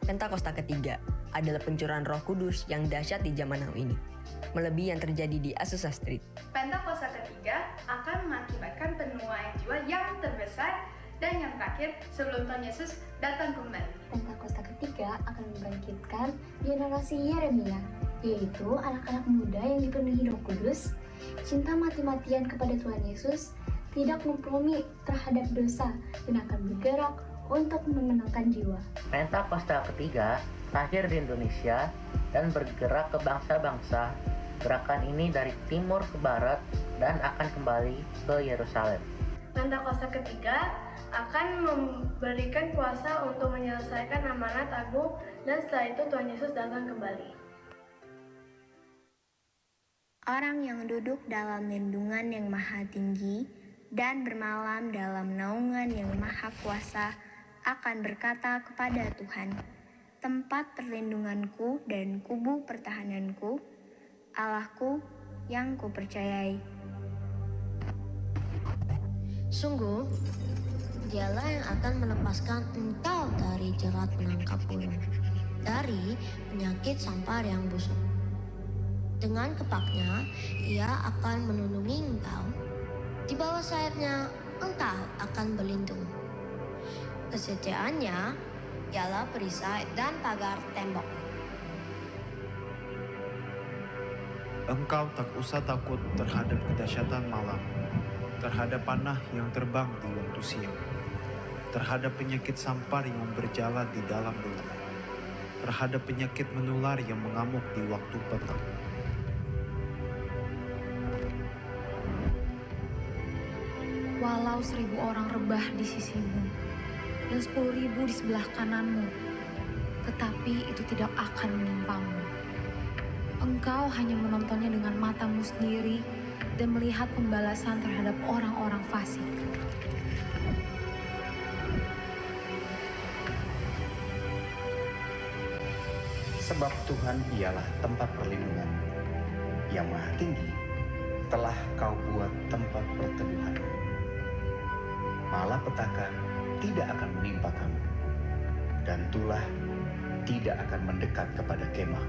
Pentakosta ketiga adalah pencurahan Roh Kudus yang dahsyat di zaman now ini, melebihi yang terjadi di Azusa Street. Pentakosta ketiga akan mengakibatkan penuaian jiwa yang terbesar dan yang terakhir sebelum Tuhan Yesus datang kembali. Pentakosta ketiga akan membangkitkan generasi Yeremia, yaitu anak-anak muda yang dipenuhi Roh Kudus, cinta mati-matian kepada Tuhan Yesus, tidak kompromi terhadap dosa, dan akan bergerak untuk memenangkan jiwa. Pentakosta ketiga lahir di Indonesia dan bergerak ke bangsa-bangsa. Gerakan ini dari timur ke barat dan akan kembali ke Yerusalem. Pentakosta ketiga akan memberikan kuasa untuk menyelesaikan amanat agung dan setelah itu Tuhan Yesus datang kembali. Orang yang duduk dalam lindungan yang maha tinggi dan bermalam dalam naungan yang maha kuasa akan berkata kepada Tuhan, tempat perlindunganku dan kubu pertahananku, Allahku yang kupercayai. Sungguh, Dialah yang akan melepaskan engkau dari jerat penangkap burung, dari penyakit sampar yang busuk. Dengan kepaknya, Ia akan melindungi engkau. Di bawah sayapnya, engkau akan berlindung. Kesetiaannya ialah perisai dan pagar tembok. Engkau tak usah takut terhadap kedahsyatan malam, terhadap panah yang terbang di waktu siang, terhadap penyakit sampar yang berjalan di dalam gelap, terhadap penyakit menular yang mengamuk di waktu petang. Walau 1000 orang rebah di sisimu dan 10.000 di sebelah kananmu, tetapi itu tidak akan menimpamu. Engkau hanya menontonnya dengan matamu sendiri dan melihat pembalasan terhadap orang-orang fasik. Sebab Tuhan ialah tempat perlindungan yang maha tinggi, telah kau buat tempat perteduhan. Malapetaka tidak akan menimpa kamu, dan tulah tidak akan mendekat kepada kemah.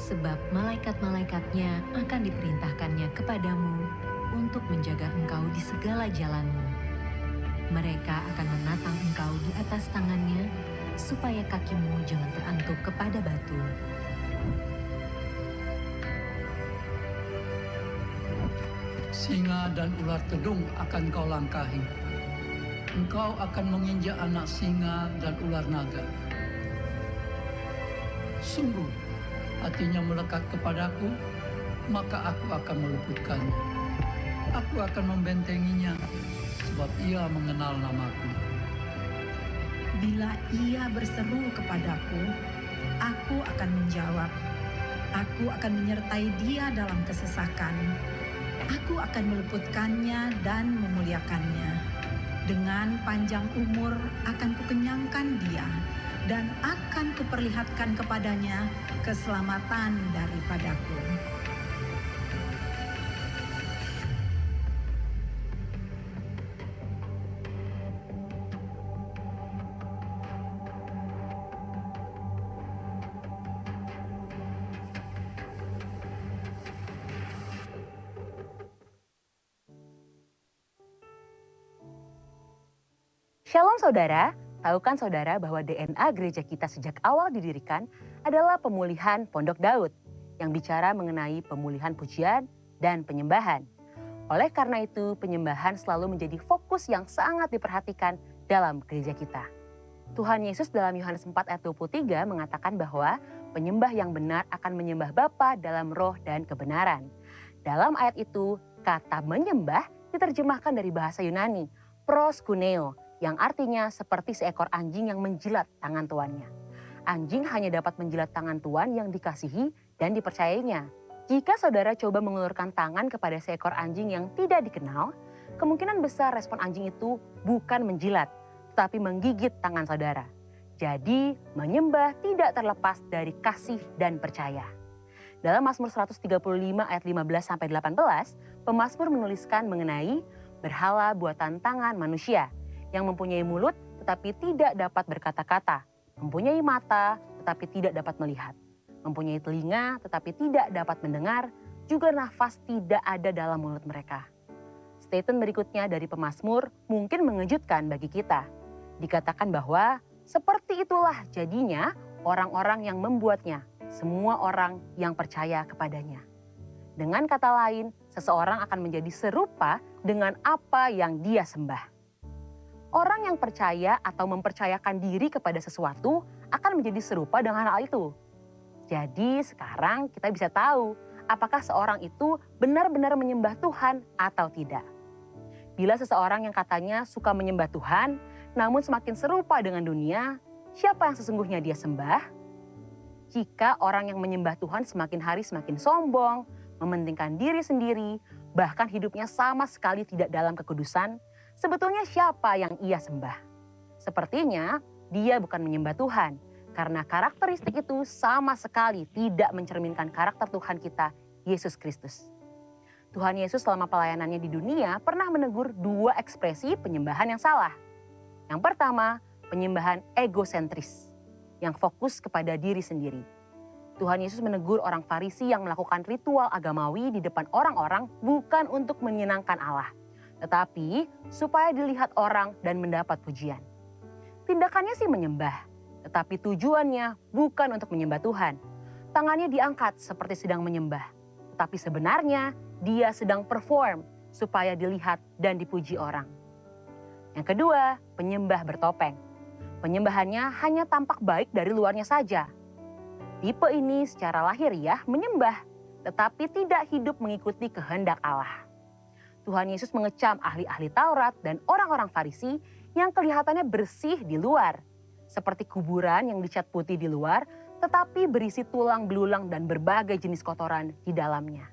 Sebab malaikat-malaikatnya akan diperintahkannya kepadamu untuk menjaga engkau di segala jalanmu. Mereka akan menatang engkau di atas tangannya, supaya kakimu jangan terantuk kepada batu. Singa dan ular tedung akan kau langkahi. Engkau akan menginjak anak singa dan ular naga. Sungguh, hatinya melekat kepadaku, maka aku akan meluputkannya. Aku akan membentenginya, sebab ia mengenal namaku. Bila ia berseru kepadaku, aku akan menjawab. Aku akan menyertai dia dalam kesesakan. Aku akan meluputkannya dan memuliakannya. Dengan panjang umur akan kukenyangkan dia, dan akan kuperlihatkan kepadanya keselamatan daripadaku. Shalom saudara, tahukan saudara bahwa DNA gereja kita sejak awal didirikan adalah pemulihan Pondok Daud yang bicara mengenai pemulihan pujian dan penyembahan. Oleh karena itu, penyembahan selalu menjadi fokus yang sangat diperhatikan dalam gereja kita. Tuhan Yesus dalam Yohanes 4 ayat 23 mengatakan bahwa penyembah yang benar akan menyembah Bapa dalam roh dan kebenaran. Dalam ayat itu, kata menyembah diterjemahkan dari bahasa Yunani, proskuneo, yang artinya seperti seekor anjing yang menjilat tangan tuannya. Anjing hanya dapat menjilat tangan tuan yang dikasihi dan dipercayainya. Jika saudara coba mengulurkan tangan kepada seekor anjing yang tidak dikenal, kemungkinan besar respon anjing itu bukan menjilat, tetapi menggigit tangan saudara. Jadi, menyembah tidak terlepas dari kasih dan percaya. Dalam Mazmur 135 ayat 15-18, pemazmur menuliskan mengenai berhala buatan tangan manusia yang mempunyai mulut tetapi tidak dapat berkata-kata, mempunyai mata tetapi tidak dapat melihat, mempunyai telinga tetapi tidak dapat mendengar, juga nafas tidak ada dalam mulut mereka. Statement berikutnya dari pemazmur mungkin mengejutkan bagi kita. Dikatakan bahwa seperti itulah jadinya orang-orang yang membuatnya, semua orang yang percaya kepadanya. Dengan kata lain, seseorang akan menjadi serupa dengan apa yang dia sembah. Orang yang percaya atau mempercayakan diri kepada sesuatu akan menjadi serupa dengan hal itu. Jadi sekarang kita bisa tahu apakah seorang itu benar-benar menyembah Tuhan atau tidak. Bila seseorang yang katanya suka menyembah Tuhan, namun semakin serupa dengan dunia, siapa yang sesungguhnya dia sembah? Jika orang yang menyembah Tuhan semakin hari semakin sombong, mementingkan diri sendiri, bahkan hidupnya sama sekali tidak dalam kekudusan, sebetulnya siapa yang ia sembah? Sepertinya dia bukan menyembah Tuhan, karena karakteristik itu sama sekali tidak mencerminkan karakter Tuhan kita, Yesus Kristus. Tuhan Yesus selama pelayanannya di dunia pernah menegur dua ekspresi penyembahan yang salah. Yang pertama, penyembahan egosentris, yang fokus kepada diri sendiri. Tuhan Yesus menegur orang Farisi yang melakukan ritual agamawi di depan orang-orang bukan untuk menyenangkan Allah, tetapi supaya dilihat orang dan mendapat pujian. Tindakannya sih menyembah, tetapi tujuannya bukan untuk menyembah Tuhan. Tangannya diangkat seperti sedang menyembah, tetapi sebenarnya dia sedang perform supaya dilihat dan dipuji orang. Yang kedua, penyembah bertopeng. Penyembahannya hanya tampak baik dari luarnya saja. Tipe ini secara lahiriah menyembah, tetapi tidak hidup mengikuti kehendak Allah. Tuhan Yesus mengecam ahli-ahli Taurat dan orang-orang Farisi yang kelihatannya bersih di luar, seperti kuburan yang dicat putih di luar, tetapi berisi tulang belulang dan berbagai jenis kotoran di dalamnya.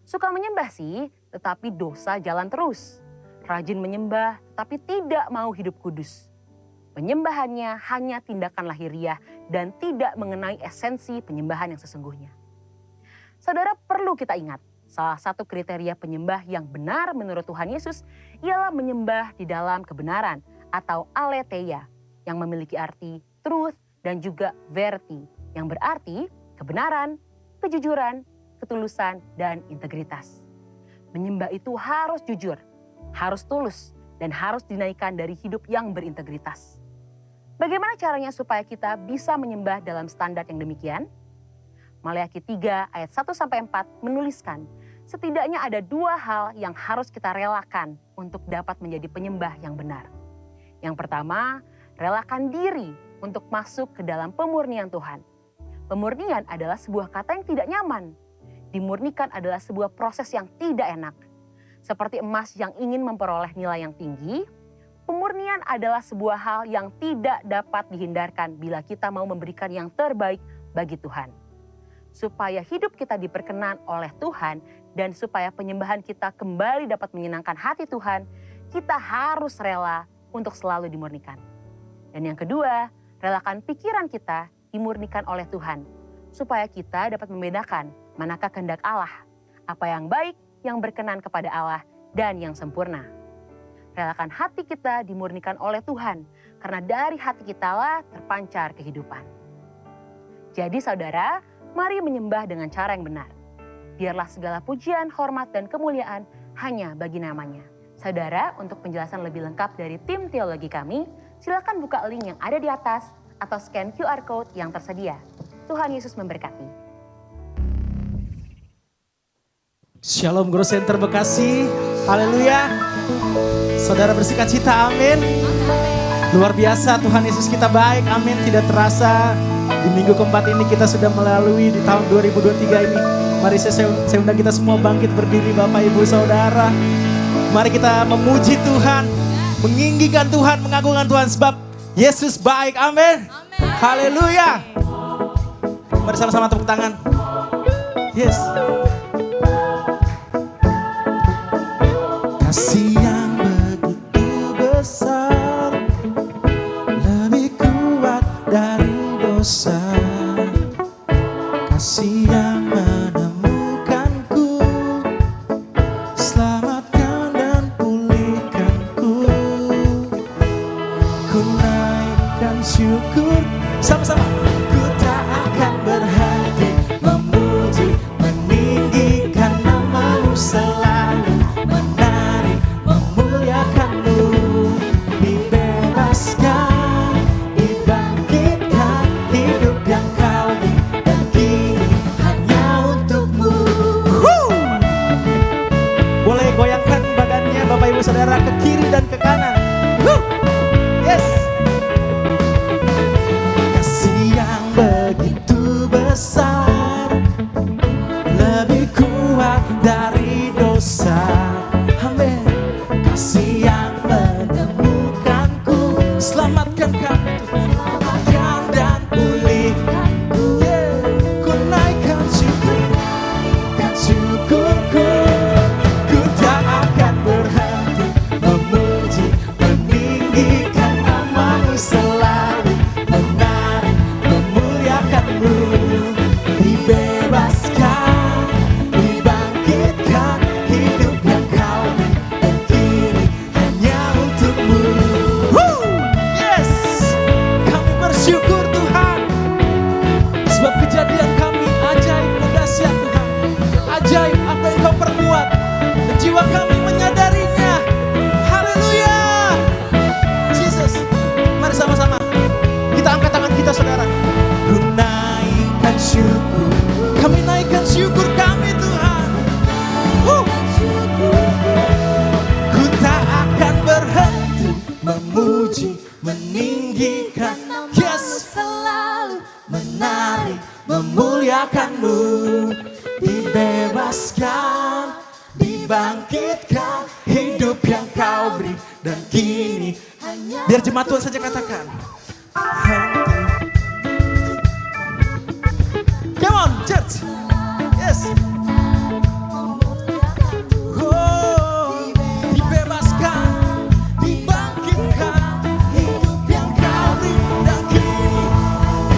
Suka menyembah sih, tetapi dosa jalan terus. Rajin menyembah, tapi tidak mau hidup kudus. Penyembahannya hanya tindakan lahiriah dan tidak mengenai esensi penyembahan yang sesungguhnya. Saudara, perlu kita ingat, salah satu kriteria penyembah yang benar menurut Tuhan Yesus ialah menyembah di dalam kebenaran atau aletheia yang memiliki arti truth dan juga verity yang berarti kebenaran, kejujuran, ketulusan, dan integritas. Menyembah itu harus jujur, harus tulus, dan harus dinaikkan dari hidup yang berintegritas. Bagaimana caranya supaya kita bisa menyembah dalam standar yang demikian? Maleakhi 3 ayat 1-4 menuliskan, setidaknya ada dua hal yang harus kita relakan untuk dapat menjadi penyembah yang benar. Yang pertama, relakan diri untuk masuk ke dalam pemurnian Tuhan. Pemurnian adalah sebuah kata yang tidak nyaman. Dimurnikan adalah sebuah proses yang tidak enak. Seperti emas yang ingin memperoleh nilai yang tinggi, pemurnian adalah sebuah hal yang tidak dapat dihindarkan bila kita mau memberikan yang terbaik bagi Tuhan. Supaya hidup kita diperkenan oleh Tuhan dan supaya penyembahan kita kembali dapat menyenangkan hati Tuhan, kita harus rela untuk selalu dimurnikan. Dan yang kedua, relakan pikiran kita dimurnikan oleh Tuhan, supaya kita dapat membedakan manakah kehendak Allah, apa yang baik, yang berkenan kepada Allah, dan yang sempurna. Relakan hati kita dimurnikan oleh Tuhan, karena dari hati kitalah terpancar kehidupan. Jadi saudara, mari menyembah dengan cara yang benar. Biarlah segala pujian, hormat, dan kemuliaan hanya bagi namanya. Saudara, untuk penjelasan lebih lengkap dari tim teologi kami, silakan buka link yang ada di atas atau scan QR Code yang tersedia. Tuhan Yesus memberkati. Shalom Growth Center Bekasi, haleluya. Saudara bersukacita, amin. Luar biasa, Tuhan Yesus kita baik, amin. Tidak terasa di minggu keempat ini kita sudah melalui di tahun 2023 ini. Mari saya undang kita semua bangkit berdiri Bapak Ibu Saudara. Mari kita memuji Tuhan, meninggikan Tuhan, mengagungkan Tuhan sebab Yesus baik, amin. Haleluya. Mari sama-sama tepuk tangan. Yes. Kasih yang begitu besar, lebih kuat dari dosa. Kasih yang menemukanku, selamatkan dan pulihkanku. Ku saudara ke kiri dan ke kanan. Yes. Kasih yang begitu besar, lebih kuat dari dosa. Amin. Kasih yang menemukanku, selamatkan kami, selamatkan dan pulihkanku. Ku naikkan syukurku, ku tak akan berhenti memuji, meninggikan namamu, selalu menari, memuliakanmu. Dibebaskan, dibangkitkan, hidup yang kau dan kini hanya untukmu. Yes, kami bersyukur Tuhan, sebab kejadian kami ajaib dan dahsyat Tuhan. Ajaib apa yang kau perbuat, dan jiwa kami menyadarinya. Haleluya. Jesus, mari sama-sama kita angkat tangan kita saudara. Ku naikkan syukur, kami naikkan syukur kami Tuhan. Ku tak akan berhenti memuji, meninggikan, yes, selalu menari, memuliakanmu. Dibebaskan, dibangkitkan, hidup yang kau beri dan kini hanya. Biar jemaat Tuhan saja katakan. Come on, church. Yes. Oh, dibebaskan, dibangkitkan, hidup yang kau beri dan kini.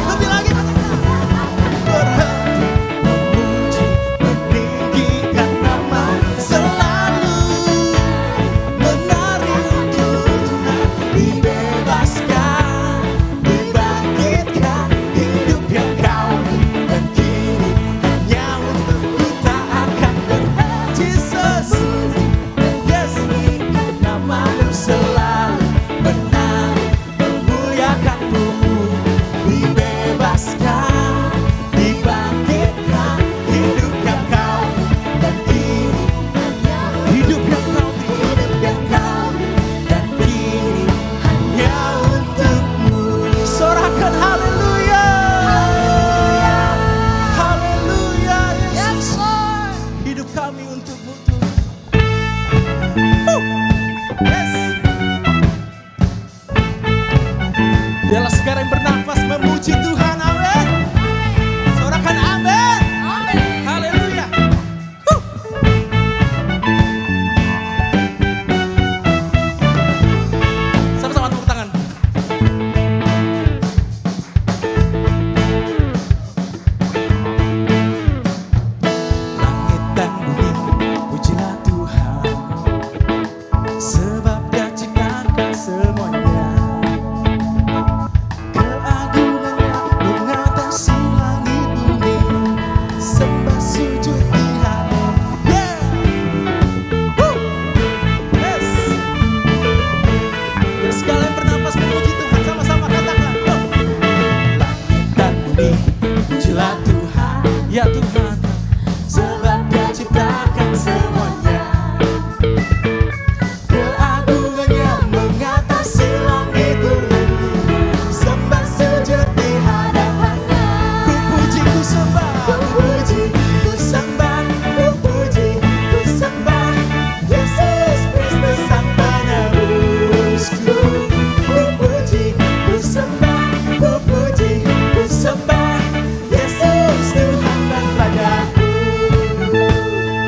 Lebih lagi berhenti memuji, meninggikan nama, selalu menari untuk Tuhan. Dibebaskan, dibangkitkan, hidup yang kau beri dan kini hanya untukku, tak akan berhenti. Jesus, yes, namamu selalu menari, memuliakanmu. Dibebaskan, dibangkitkan, hidup yang kau dan kini hidup yang kau dan kini hanya untukmu. Sorakan haleluya, haleluya Yesus. Hidup kami untukmu Tuhan. Yes. Biarlah segala yang bernafas memuji Tuhan. Amin. Sorakan amin. Haleluya. Sama-sama tepuk tangan. Langit dan bumi, pujilah Tuhan, sebab Dia ciptakan semuanya. Keagungannya mengatasi langit bumi, sembah sujud di hadirat. Yes. Biar segala yang bernafas memuji Tuhan, sama-sama katakan. Langit dan bumi, pujilah Tuhan, ya Tuhan, sebab Dia ciptakan semuanya. Keagungannya mengatasi langit bumi, sembah sujud di hadapannya. Ku puji, ku sembah, ku puji, ku sembah, ku puji, ku sembah Yesus Kristus Sang Penebusku. Ku puji, ku sembah, ku puji, ku sembah Yesus Tuhan dan Rajaku.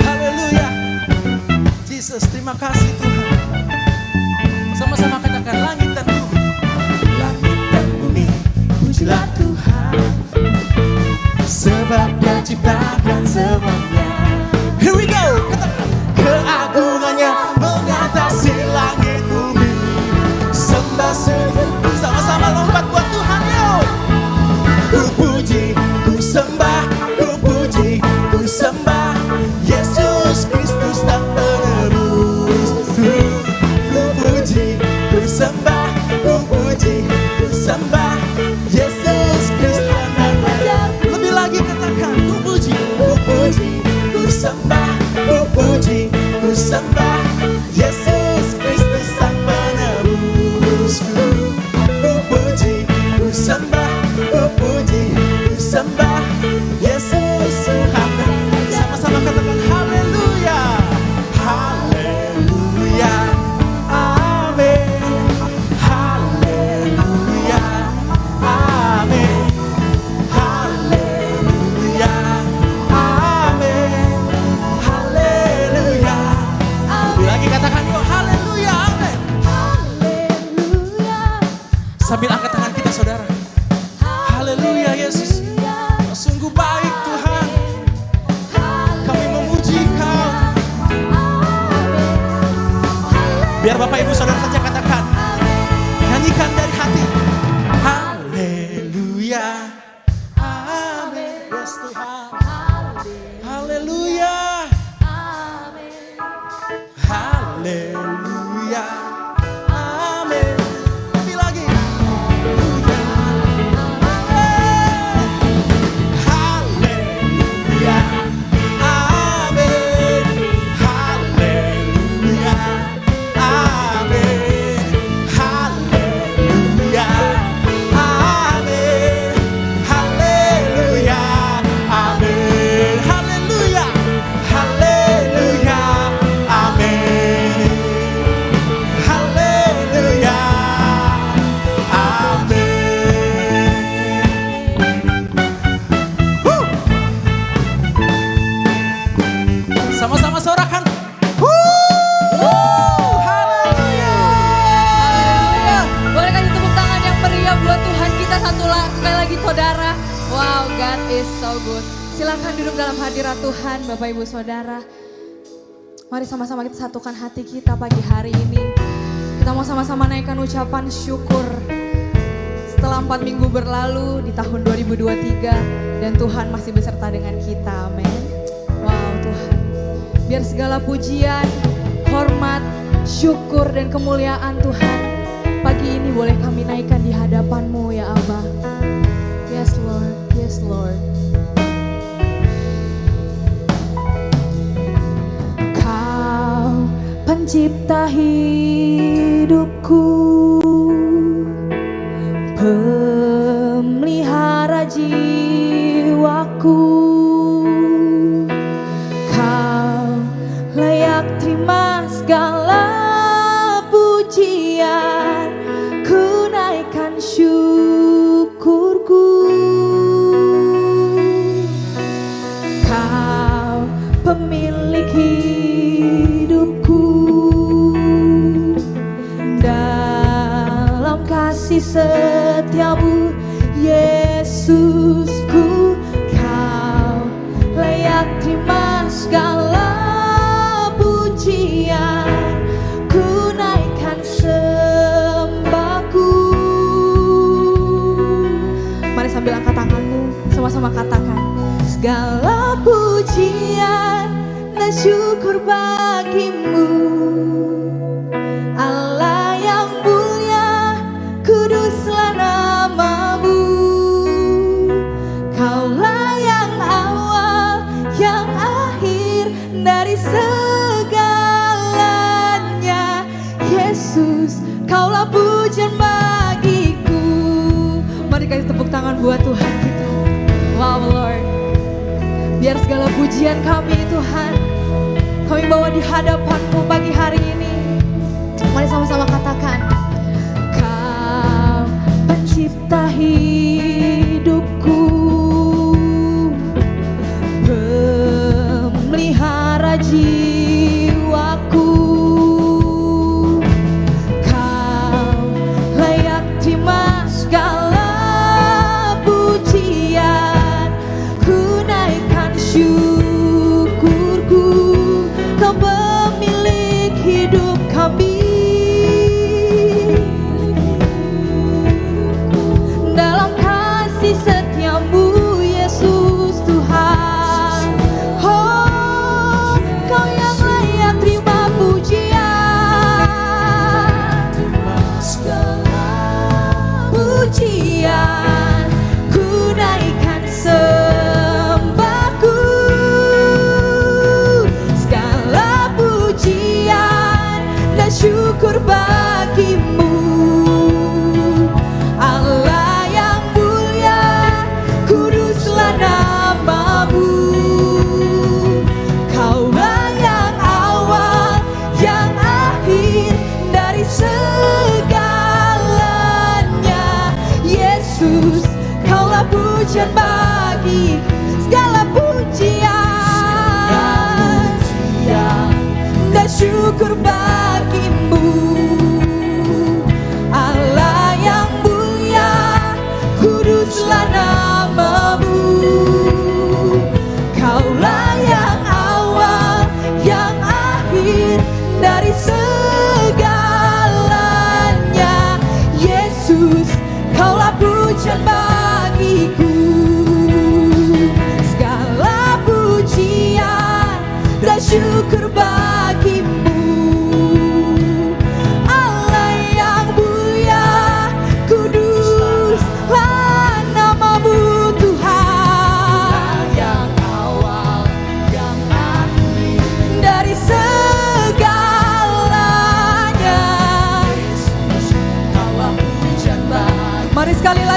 Haleluya. Jesus, terima kasih Tuhan. Sama-sama katakan langit dan bumi. Langit dan bumi, pujilah Tuhan, sebab Dia ciptakan semuanya. Here we go. Katakan. Keagungannya mengatasi langit bumi, sembah sujud. Sama-sama lompat buat Tuhan, yo. Ku puji, ku sembah, ku puji, ku sembah Yesus Kristus Sang Penebusku. Ku puji, ku sembah, ku puji, ku sembah Yesus Kristus dan Rajaku. Lebih lagi katakan, ku puji, ku sembah, ku puji, ku sembah Yesus Biar Bapak Ibu Saudara saja katakan. Nyanyikan dari hati. Haleluya. Amin. Yes Tuhan. Haleluya. Haleluya. Amin. Lebih lagi. Haleluya. Amin. Haleluya. Amin. Haleluya. Amin. Haleluya. Amin. Haleluya. Haleluya. Amin. Haleluya. Amin. Sama-sama sorakan. Haleluya. Boleh kasih tepuk tangan yang meriah buat Tuhan kita sekali lagi saudara. Wow, God is so good. Silakan duduk dalam hadirat Tuhan Bapak Ibu Saudara. Mari sama-sama kita satukan hati kita pagi hari ini. Kita mau sama-sama naikkan ucapan syukur. Setelah 4 minggu berlalu di tahun 2023 dan Tuhan masih beserta dengan kita, amin. Wow Tuhan, biar segala pujian, hormat, syukur dan kemuliaan Tuhan pagi ini boleh kami naikkan di hadapan-Mu ya Abah. Yes Lord, yes Lord. Kau pencipta hidupku, pemelihara jiwaku. Kau layak terima segala pujian, ku naikkan syukurku. Kau pemilik hidupku, dalam kasih setiamu Yesusku. Kau layak terima segala pujian, ku naikkan sembahku. Mari sambil angkat tanganmu, sama-sama katakan. Segala pujian dan syukur bagimu, Allah yang mulia, kuduslah namamu. Kaulah yang awal, yang akhir dari segalanya. Yesus, kaulah pujian bagiku. Mari kasih tepuk tangan buat Tuhan kita. Wow Lord, biar segala pujian kami Tuhan, kami bawa di hadapan-Mu pagi hari ini. Mari sama-sama katakan. Kau pencipta hidupku, pemelihara jiwaku. Kau layak terima segala pujian, ku naikkan syukurku. Kau pemilik hidup kami, dalam kasih setiamu Yesus Tuhan. Oh, Kau yang layak terima pujian, pujian, ku naikkan sembahku. Segala pujian dan syukur bagimu, Allah yang mulia, kuduslah namamu. Kaulah yang awal, yang akhir dari segalanya. Yesus, kaulah pujian bagi segala pujian dan syukur bagimu, Allah yang mulia, kuduslah namamu. Kaulah yang awal, yang akhir dari segala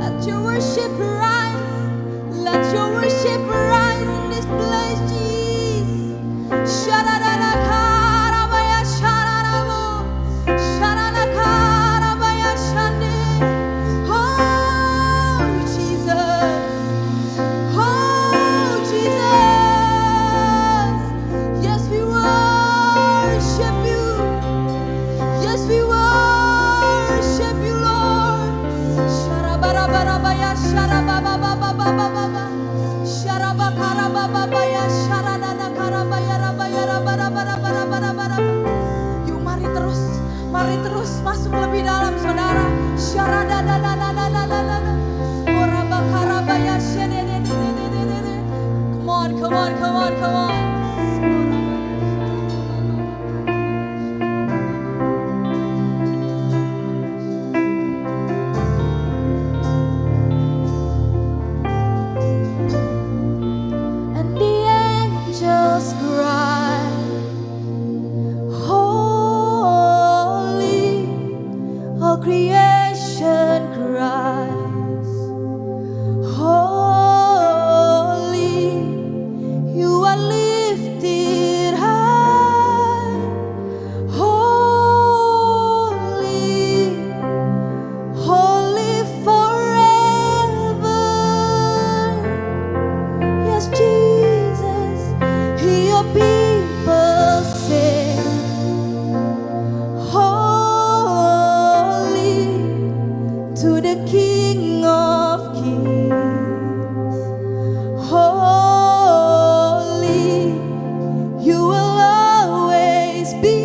Let your worship rise. Let your worship rise in this place, Jesus. Shararakarabaya shararabo. Shararakarabaya shande. Mari terus masuk lebih dalam saudara. Come on, come on, come on, come on. And the angels cry, holy, all creation cries, holy, you are lifted high, holy, holy forever. Yes, Jesus, hear your people sing, holy, to the King of Kings, holy, you will always be,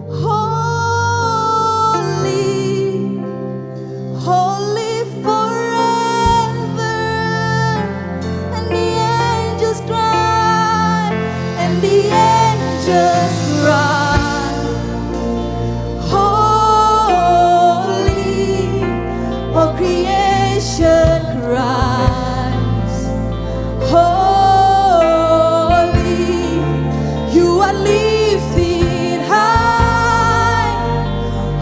holy, holy forever. And the angels cry, and the angels cry, holy, all creation cries, holy, you are lifted high,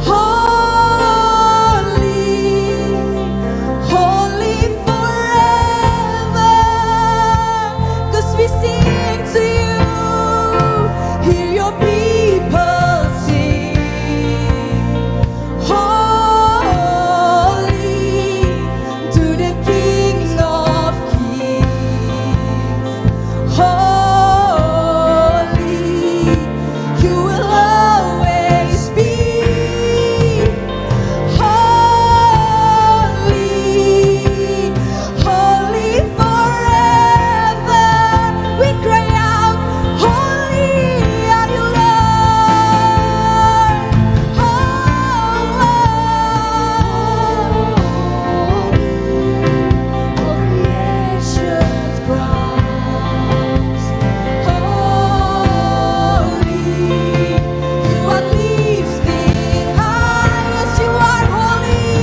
holy, holy forever. 'Cause we sing to you, hear your people sing, holy, to the King of Kings, holy, you will always be, holy, holy forever. We cry out, holy are you, Lord. All creation's cries, holy, you are lifted high. Yes, you are holy.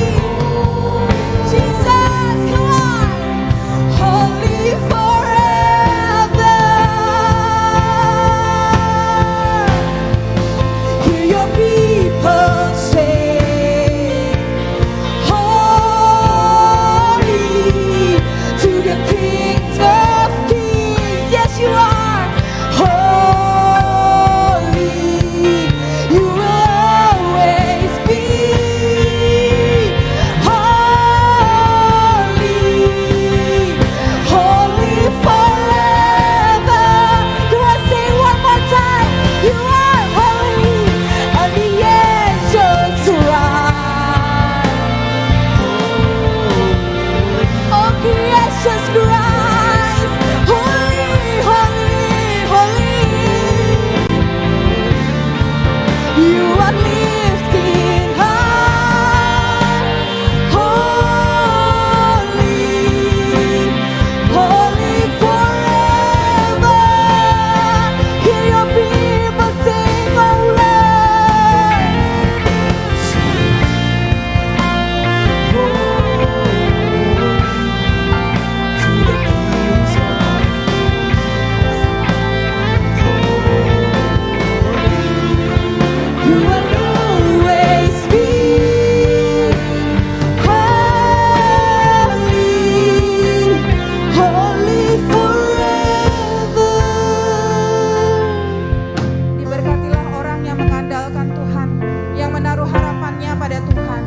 Jesus, come on. Holy forever. Hear your people sing, holy, to the King of Kings. Yes, you are. Holy, you will always be, holy, holy forever. Come on, sing one more time. You are holy, and the angels cry, all creation cries, holy, holy, holy. You are lifted high, holy, holy forever. Hear your people sing, oh Lord. To the kings of you will always be, holy, holy forever. Diberkatilah orang yang mengandalkan Tuhan, yang menaruh harapannya pada Tuhan.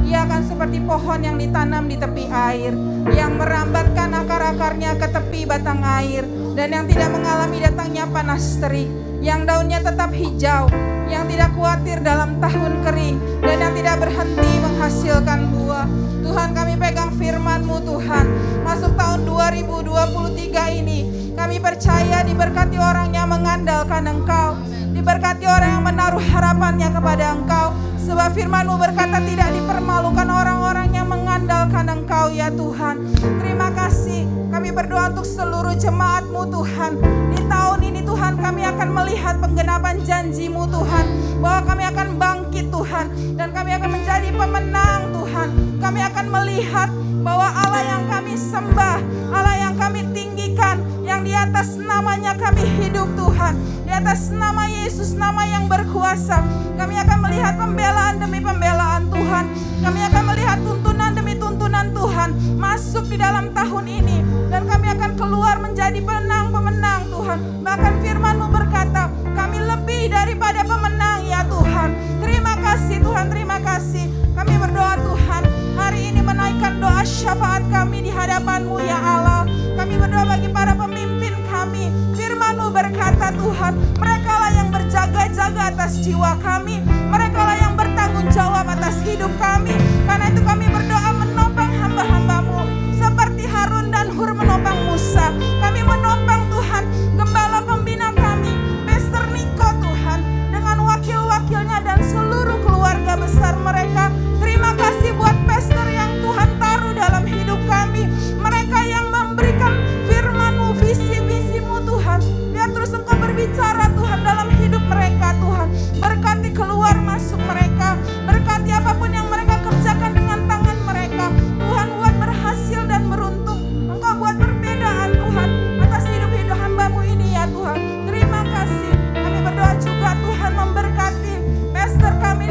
Ia akan seperti pohon yang ditanam di tepi air, yang merambatkan akar-akarnya ke tepi batang air, dan yang tidak mengalami datangnya panas terik, yang daunnya tetap hijau, yang tidak khawatir dalam tahun kering dan yang tidak berhenti menghasilkan buah. Tuhan, kami pegang firman-Mu Tuhan. Masuk tahun 2023 ini, kami percaya diberkati orang yang mengandalkan Engkau, diberkati orang yang menaruh harapannya kepada Engkau. Sebab firman-Mu berkata tidak dipermalukan orang-orang yang mengandalkan Engkau ya Tuhan. Terima kasih, kami berdoa untuk seluruh jemaat-Mu Tuhan. Di tahun ini Tuhan, kami akan melihat penggenapan janji-Mu Tuhan, bahwa kami akan bangkit Tuhan, dan kami akan menjadi pemenang Tuhan. Kami akan melihat bahwa Allah yang kami sembah, Allah yang kami tinggikan, yang di atas namanya kami hidup Tuhan, di atas nama Yesus, nama yang berkuasa. Kami akan melihat pembelaan demi pembelaan Tuhan. Kami akan melihat tuntunan demi tuntunan Tuhan masuk di dalam tahun ini, dan kami akan keluar menjadi pemenang-pemenang Tuhan. Bahkan firman-Mu berkata, kami lebih daripada pemenang ya Tuhan. Terima kasih Tuhan, terima kasih. Kami berdoa Tuhan, hari ini menaikkan doa syafaat kami di hadapan-Mu ya Allah. Kami berdoa bagi para pemimpin kami. Firman-Mu berkata Tuhan, merekalah yang berjaga-jaga atas jiwa kami, merekalah yang bertanggung jawab atas hidup kami. Karena itu kami berdoa menopang hamba-hamba-Mu seperti Harun dan Hur menopang Musa. Kami menopang Tuhan gembala pembina kami, Pastor Niko Tuhan, dengan wakil-wakilnya dan seluruh keluarga besar mereka. Terima kasih buat pastor yang Tuhan taruh dalam hidup kami. Mereka yang memberikan firman-Mu, visi-visi-Mu Tuhan. Biar terus Engkau berbicara Tuhan dalam hidup mereka Tuhan. Berkati keluar masuk mereka. Berkati apapun yang mereka kerjakan dengan tangan mereka. Tuhan buat berhasil dan beruntung. Engkau buat perbedaan Tuhan atas hidup-hidup hamba-Mu ini ya Tuhan. Terima kasih. Kami berdoa juga Tuhan memberkati pastor kami,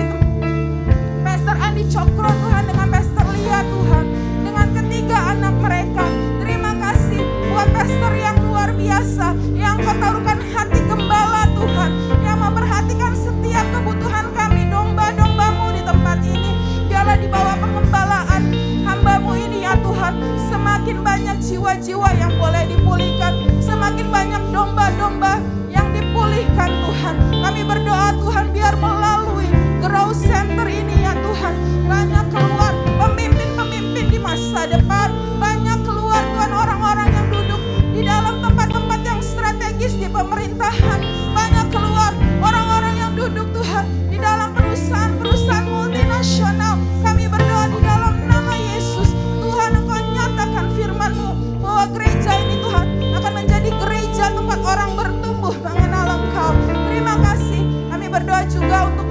Pastor Andi Cokro Tuhan, dengan Pastor Lia Tuhan, dengan ketiga anak mereka. Terima kasih buat pastor yang luar biasa, yang Kau taruhkan hati gembala Tuhan, yang memperhatikan setiap kebutuhan kami, domba-domba-Mu di tempat ini. Biarlah di bawah pengembalaan hamba-Mu ini ya Tuhan, semakin banyak jiwa-jiwa yang boleh dipulihkan, semakin banyak domba-domba yang dipulihkan Tuhan. Kami berdoa Tuhan, biar melalui Grow Center ini ya Tuhan, banyak keluar pemimpin-pemimpin di masa depan, banyak keluar Tuhan orang-orang yang duduk di dalam tempat-tempat yang strategis di pemerintahan, banyak keluar orang-orang yang duduk Tuhan di dalam perusahaan-perusahaan multinasional. Kami berdoa di dalam nama Yesus, Tuhan Engkau nyatakan firman-Mu bahwa gereja ini Tuhan akan menjadi gereja tempat orang bertumbuh mengenal Engkau. Terima kasih. Kami berdoa juga untuk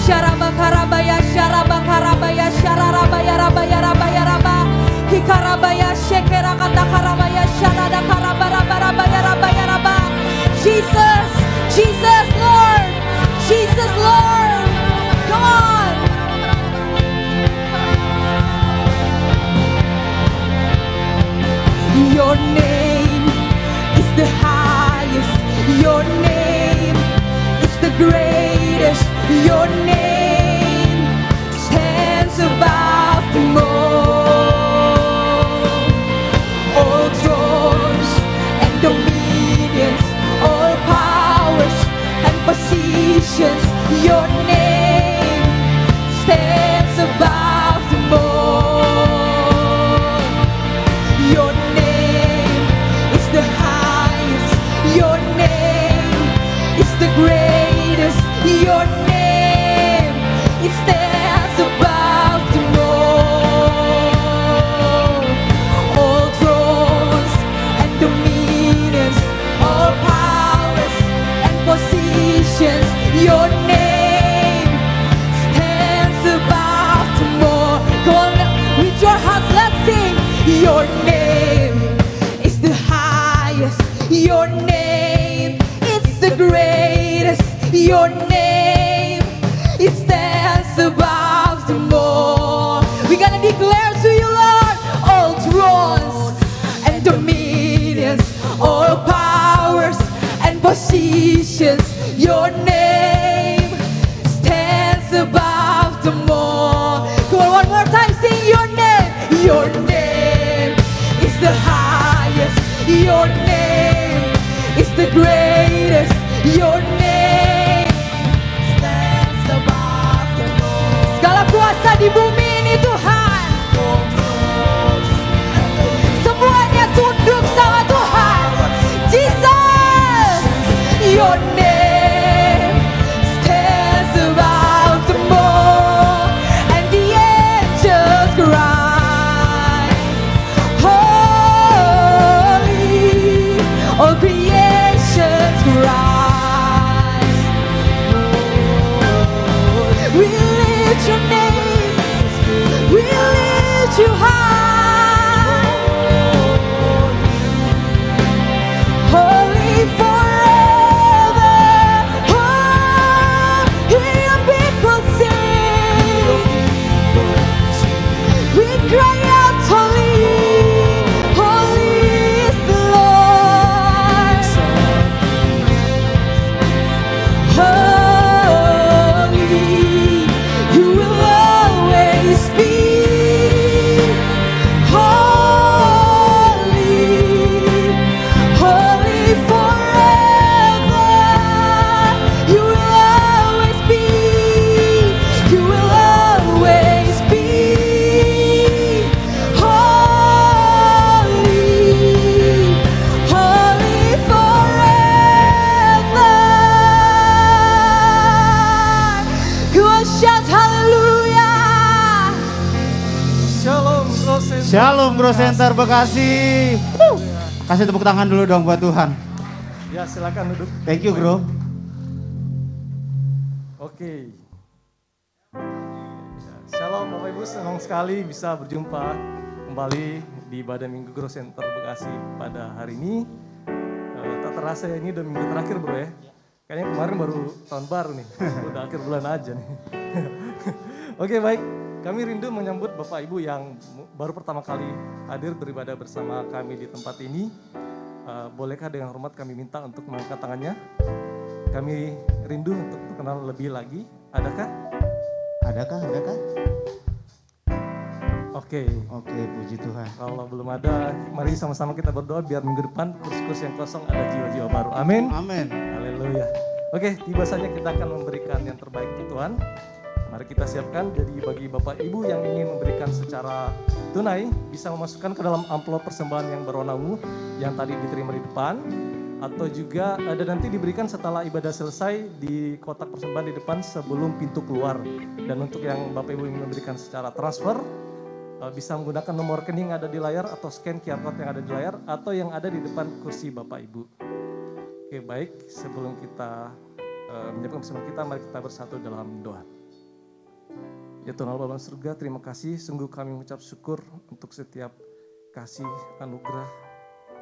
Syarabakarabaya, Syarabakarabaya, Syararabaya, Rabaya, Rabaya, Raba. Hikarabaya, Shekerakatakarabayah, Sharadakarabarabaya, Rabaya, Raba. Jesus, Jesus, Lord, Jesus, Lord. Come on. Your name is the highest. Your name is the greatest. Your name stands above them all thrones and dominions, all powers and positions. Your name stands above them all. Your name is the highest. Your name is the greatest. Your name, it stands above them all. All thrones and dominions, all powers and positions. Your name stands above them all. Come on, with your hearts, let's sing. Your name is the highest. Your name, it's the greatest. Your name, it stands above them all. We're gonna declare to you, Lord, all thrones and dominions, all powers and positions. Your name stands above them all. Come on, one more time, sing your name. Your name is the highest. Your name is the greatest. Your name stands above them all. Segala kuasa di bumi ini Tuhan, semuanya tunduk sama Tuhan. Jesus, your name stands above them all, and the angels cry, holy, all creation cry. We lift your name, we lift you high, holy forever. Oh, hear your people sing. We cry out, holy, holy is the Lord. Holy, you will always be. Holy, holy forever. You will always be. You will always be. Holy, holy forever. You will shout hallelujah. Shalom Bro Center. Shalom Bro Center Bekasi. Kasih tepuk tangan dulu dong buat Tuhan. Ya silakan duduk. Thank you bro. Oke. Ya, Shalom Bapak Ibu, senang sekali bisa berjumpa kembali di Badan Minggu Grow Center Bekasi pada hari ini. Tak terasa ya, ini udah minggu terakhir bro ya. Kayaknya kemarin baru tahun baru nih, udah akhir bulan aja nih. Oke baik, kami rindu menyambut Bapak Ibu yang baru pertama kali hadir beribadah bersama kami di tempat ini. Bolehkah dengan hormat kami minta untuk mengangkat tangannya? Kami rindu untuk berkenal lebih lagi. Adakah? Adakah? Oke. Oke, puji Tuhan. Kalau belum ada, mari sama-sama kita berdoa biar minggu depan kursi-kursi yang kosong ada jiwa-jiwa baru. Amin. Amin. Haleluya. Oke, tiba saja kita akan memberikan yang terbaik untuk Tuhan. Mari kita siapkan, jadi bagi Bapak Ibu yang ingin memberikan secara tunai, bisa memasukkan ke dalam amplop persembahan yang berwarna ungu yang tadi diterima di depan. Atau juga ada nanti diberikan setelah ibadah selesai di kotak persembahan di depan sebelum pintu keluar. Dan untuk yang Bapak Ibu ingin memberikan secara transfer, bisa menggunakan nomor rekening yang ada di layar atau scan QR code yang ada di layar atau yang ada di depan kursi Bapak Ibu. Oke baik, sebelum kita menyiapkan persembahan kita, mari kita bersatu dalam doa. Ya Tuhan Allah Bapa surga, terima kasih. Sungguh kami mengucap syukur untuk setiap kasih, anugerah,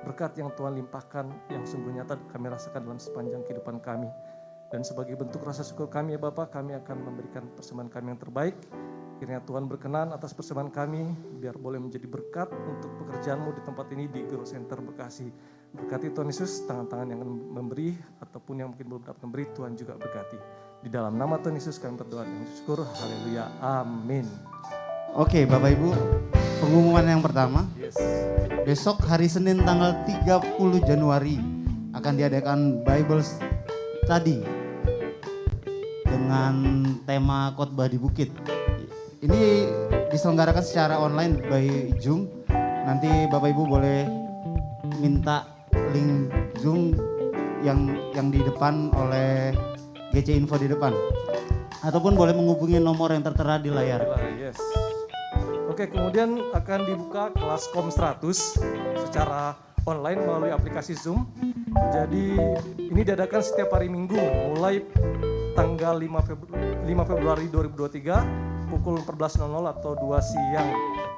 berkat yang Tuhan limpahkan yang sungguh nyata kami rasakan dalam sepanjang kehidupan kami. Dan sebagai bentuk rasa syukur kami ya Bapak, kami akan memberikan persembahan kami yang terbaik. Kiranya Tuhan berkenan atas persembahan kami, biar boleh menjadi berkat untuk pekerjaan-Mu di tempat ini di Grow Center Bekasi. Berkati Tuhan Yesus, tangan-tangan yang akan memberi ataupun yang mungkin belum dapat memberi, Tuhan juga berkati. Di dalam nama Tuhan Yesus kami berdoa dengan syukur, haleluya, amin. Oke Bapak Ibu, pengumuman yang pertama. Yes. Besok hari Senin tanggal 30 Januari akan diadakan Bible Study dengan tema khotbah di bukit. Ini diselenggarakan secara online by Zoom. Nanti Bapak Ibu boleh minta link Zoom yang di depan oleh GC Info di depan. Ataupun boleh menghubungi nomor yang tertera di layar. Yes. Oke, kemudian akan dibuka kelas KOM 100 secara online melalui aplikasi Zoom. Jadi ini diadakan setiap hari Minggu mulai tanggal 5 Februari 2023 pukul 14.00 atau 2 siang.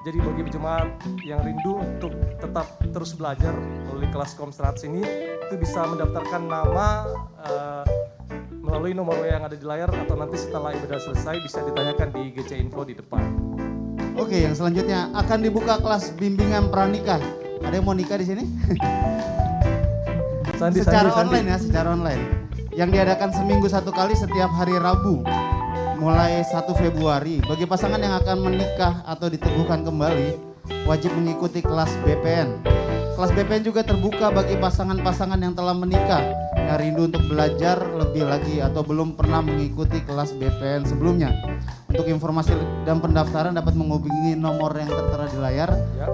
Jadi bagi jemaat yang rindu untuk tetap terus belajar melalui kelas KOM 100 ini, itu bisa mendaftarkan nama melalui nomor yang ada di layar atau nanti setelah ibadah selesai bisa ditanyakan di GC Info di depan. Oke, yang selanjutnya akan dibuka kelas bimbingan pranikah. Ada yang mau nikah di sini? Secara online. Yang diadakan seminggu satu kali setiap hari Rabu. Mulai 1 Februari, bagi pasangan yang akan menikah atau diteguhkan kembali, wajib mengikuti kelas BPN. Kelas BPN juga terbuka bagi pasangan-pasangan yang telah menikah, yang rindu untuk belajar lebih lagi atau belum pernah mengikuti kelas BPN sebelumnya. Untuk informasi dan pendaftaran dapat menghubungi nomor yang tertera di layar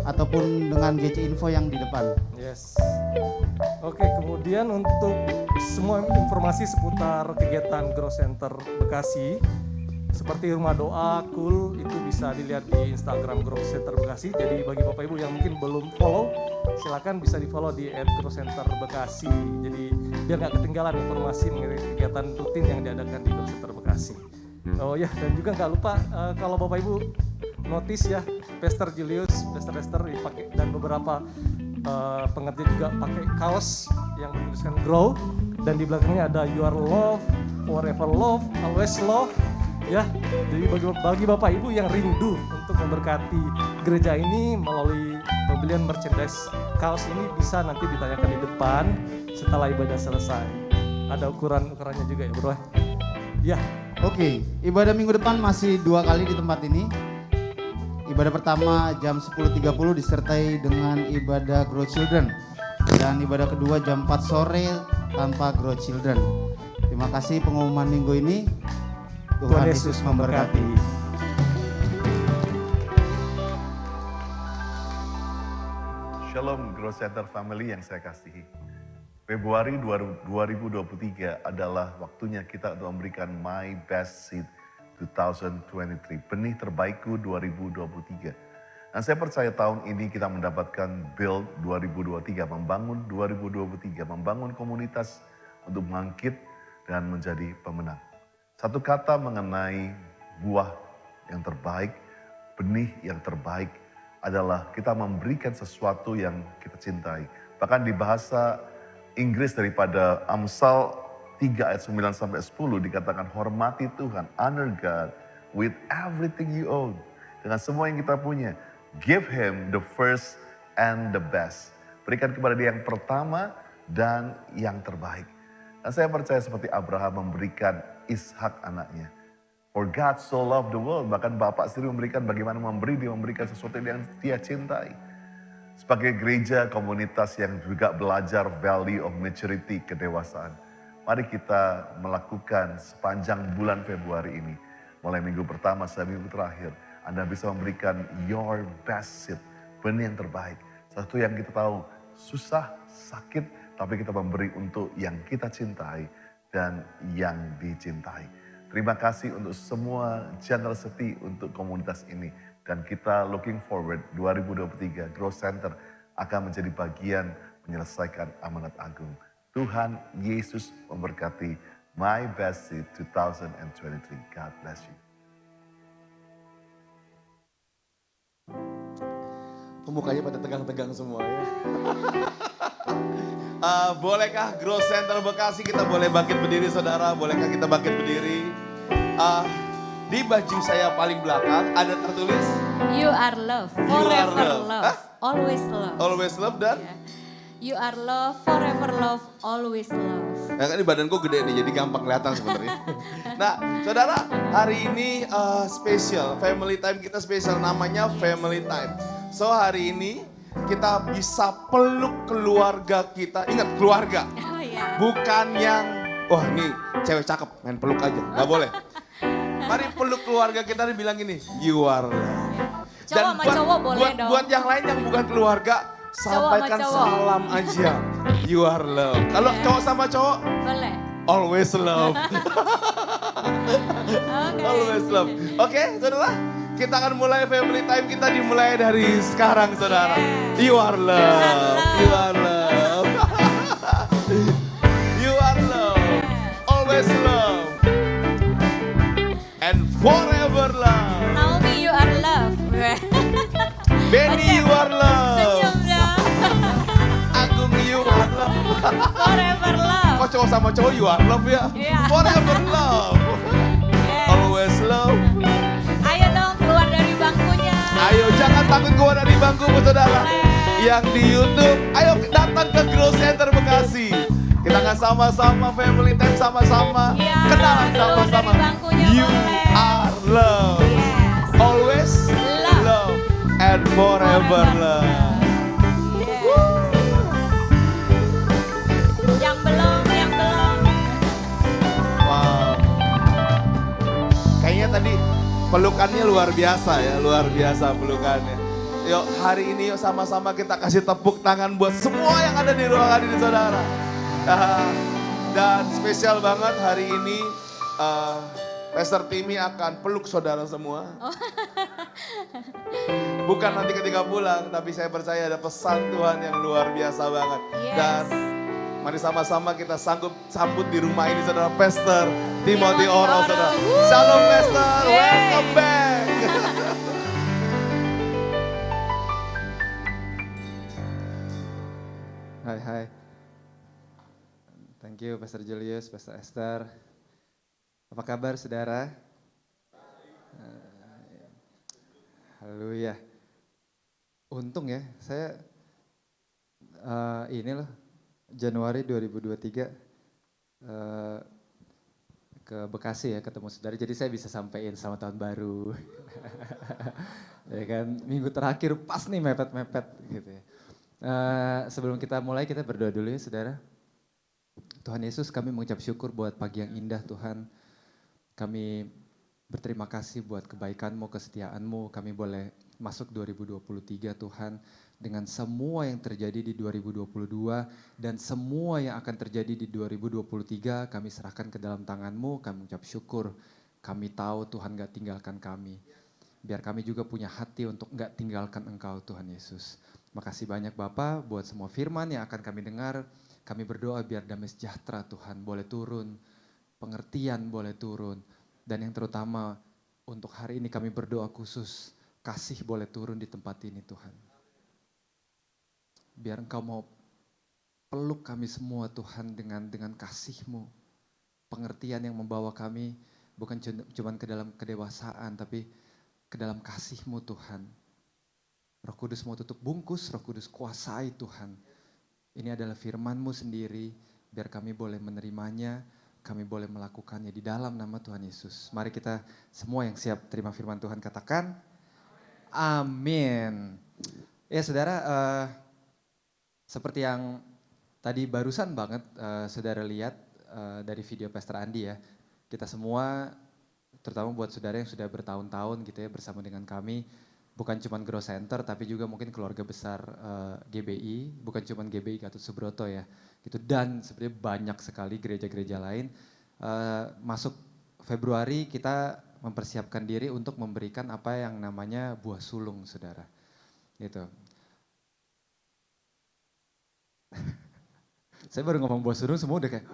ataupun dengan GC Info yang di depan. Yes. Oke, kemudian untuk semua informasi seputar kegiatan Grow Center Bekasi, seperti rumah doa, cool, itu bisa dilihat di Instagram Grow Center Bekasi. Jadi bagi Bapak Ibu yang mungkin belum follow, silakan bisa di follow di @growcenter_bekasi. Jadi biar nggak ketinggalan informasi mengenai kegiatan rutin yang diadakan di Grow Center Bekasi. Oh ya, dan juga nggak lupa kalau Bapak Ibu notice ya, Pastor Julius, Pastor Esther dipakai dan beberapa pengerja juga pakai kaos yang bertuliskan Grow dan di belakangnya ada You Are Love, Forever Love, Always Love. Ya, jadi bagi Bapak Ibu yang rindu untuk memberkati gereja ini melalui pembelian merchandise kaos ini bisa nanti ditanyakan di depan setelah ibadah selesai. Ada ukurannya juga ya bro. Ya. Oke, ibadah minggu depan masih 2 kali di tempat ini. Ibadah pertama jam 10.30 disertai dengan ibadah Grow Children. Dan ibadah kedua jam 4 sore tanpa Grow Children. Terima kasih pengumuman minggu ini. Tuhan Yesus memberkati. Shalom Grow Center Family yang saya kasihi. Februari 2023 adalah waktunya kita untuk memberikan My Best Seed 2023, benih terbaikku 2023. Dan saya percaya tahun ini kita mendapatkan Build 2023, membangun 2023, membangun komunitas untuk bangkit dan menjadi pemenang. Satu kata mengenai buah yang terbaik, benih yang terbaik adalah kita memberikan sesuatu yang kita cintai. Bahkan di bahasa Inggris daripada Amsal 3 ayat 9 sampai 10 dikatakan hormati Tuhan, honor God with everything you own. Dengan semua yang kita punya, give Him the first and the best. Berikan kepada Dia yang pertama dan yang terbaik. Dan saya percaya seperti Abraham memberikan Ishak anaknya. For God so loved the world, bahkan Bapak sendiri memberikan bagaimana memberi, Dia memberikan sesuatu yang Dia cintai. Sebagai gereja komunitas yang juga belajar value of maturity, kedewasaan. Mari kita melakukan sepanjang bulan Februari ini. Mulai minggu pertama sampai minggu terakhir. Anda bisa memberikan your best seed, benih yang terbaik. Satu yang kita tahu susah, sakit, tapi kita memberi untuk yang kita cintai dan yang dicintai. Terima kasih untuk semua generosity untuk komunitas ini. Dan kita looking forward 2023 Grow Center akan menjadi bagian menyelesaikan amanat agung. Tuhan Yesus memberkati My Best Seed 2023. God bless you. Mukanya pada tegang-tegang semua ya. Bolehkah Growth Center Bekasi kita boleh bangkit berdiri saudara? Bolehkah kita bangkit berdiri? Di baju saya paling belakang ada tertulis You are love, You are forever love. love, always love. Always love dan You are love, forever love, always love. ya kan ini badanku gede nih jadi gampang kelihatan sebenarnya. Nah saudara hari ini spesial, family time kita spesial namanya family time. So hari ini kita bisa peluk keluarga kita, ingat keluarga. Oh, iya. Bukan yang, wah ini cewek cakep main peluk aja, gak boleh. Mari peluk keluarga kita dan bilang gini, you are love. Cowok sama cowok boleh dong. Buat yang lain yang bukan keluarga, sampaikan cowok. salam aja. You are love. Kalau cowok sama cowok, Boleh. always love. Always love. Oke, saudara, kita akan mulai family time kita dimulai dari sekarang, saudara. You are love. You are love. You are love. Always love. And forever love. Naomi, you are love. Benny, you are love. Senyum dong. Agung, you are love. Forever love. Kok cowok sama cowok you are love ya? Iya. Forever love. Always love. Ayo dong keluar dari bangkunya. Ayo jangan takut keluar dari bangkumu saudara. Yang di YouTube, ayo datang ke Growth Center Bekasi. Kita akan sama-sama family time sama-sama. Kenalan sama-sama. You are love. Always love. And forever love. Yang belum. Wow. Kayaknya tadi pelukannya luar biasa ya, luar biasa pelukannya. Yuk hari ini yuk sama-sama kita kasih tepuk tangan buat semua yang ada di ruangan ini saudara. Dan spesial banget hari ini Pastor Timmy akan peluk saudara semua. Bukan nanti ketika pulang, tapi saya percaya ada pesan Tuhan yang luar biasa banget. Dan mari sama-sama kita sambut di rumah ini saudara Pastor Timothy Oro saudara. Shalom Pastor, welcome back. Hai. Thank you Pastor Julius, Pastor Esther. Apa kabar saudara? Haleluya. Untung ya, saya ini loh Januari 2023 ke Bekasi ya ketemu saudara. Jadi saya bisa sampaikan selamat tahun baru. Ya kan, minggu terakhir pas nih mepet-mepet gitu ya. Sebelum kita mulai kita berdoa dulu ya saudara. Tuhan Yesus kami mengucap syukur buat pagi yang indah Tuhan. Kami berterima kasih buat kebaikan-Mu, kesetiaan-Mu. Kami boleh masuk 2023 Tuhan dengan semua yang terjadi di 2022 dan semua yang akan terjadi di 2023 kami serahkan ke dalam tangan-Mu. Kami mengucap syukur. Kami tahu Tuhan gak tinggalkan kami. Biar kami juga punya hati untuk gak tinggalkan Engkau Tuhan Yesus. Makasih banyak Bapa buat semua firman yang akan kami dengar. Kami berdoa biar damai sejahtera Tuhan boleh turun. Pengertian boleh turun. Dan yang terutama untuk hari ini kami berdoa khusus. Kasih boleh turun di tempat ini Tuhan. Biar Engkau mau peluk kami semua Tuhan dengan kasih-Mu. Pengertian yang membawa kami bukan cuma ke dalam kedewasaan tapi ke dalam kasih-Mu Tuhan. Roh Kudus mau tutup bungkus, Roh Kudus kuasai Tuhan. Ini adalah firman-Mu sendiri, biar kami boleh menerimanya, kami boleh melakukannya di dalam nama Tuhan Yesus. Mari kita semua yang siap terima firman Tuhan katakan, amin. Ya saudara, seperti yang tadi barusan banget saudara lihat dari video Pastor Andi ya. Kita semua, terutama buat saudara yang sudah bertahun-tahun gitu ya bersama dengan kami, bukan cuma Growth Center tapi juga mungkin keluarga besar GBI, bukan cuma GBI Gatot Subroto ya. Gitu. Dan sebenarnya banyak sekali gereja-gereja lain. Masuk Februari kita mempersiapkan diri untuk memberikan apa yang namanya buah sulung saudara. Gitu. Saya baru ngomong buah sulung semua udah kayak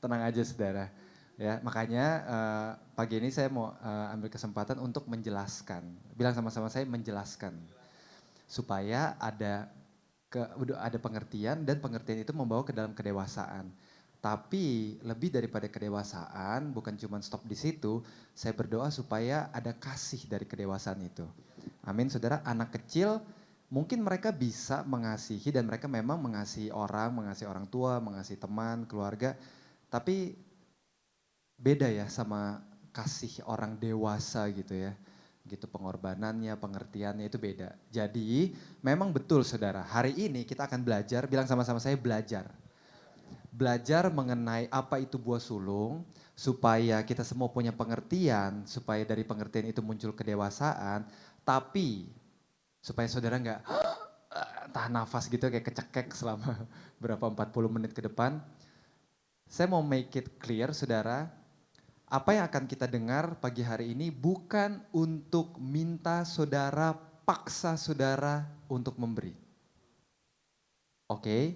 tenang aja saudara. Ya, makanya pagi ini saya mau ambil kesempatan untuk menjelaskan. Bilang sama-sama saya menjelaskan. Supaya ada pengertian dan pengertian itu membawa ke dalam kedewasaan. Tapi lebih daripada kedewasaan, bukan cuma stop di situ, saya berdoa supaya ada kasih dari kedewasaan itu. Amin, saudara. Anak kecil mungkin mereka bisa mengasihi dan mereka memang mengasihi orang tua, mengasihi teman, keluarga. Tapi beda ya sama kasih orang dewasa gitu ya. Gitu pengorbanannya, pengertiannya itu beda. Jadi memang betul saudara, hari ini kita akan belajar, bilang sama-sama saya belajar. Belajar mengenai apa itu buah sulung, supaya kita semua punya pengertian, supaya dari pengertian itu muncul kedewasaan, tapi supaya saudara nggak tahan nafas gitu kayak kecekek selama berapa 40 menit ke depan. Saya mau make it clear saudara, apa yang akan kita dengar pagi hari ini bukan untuk minta saudara, paksa saudara untuk memberi. Oke,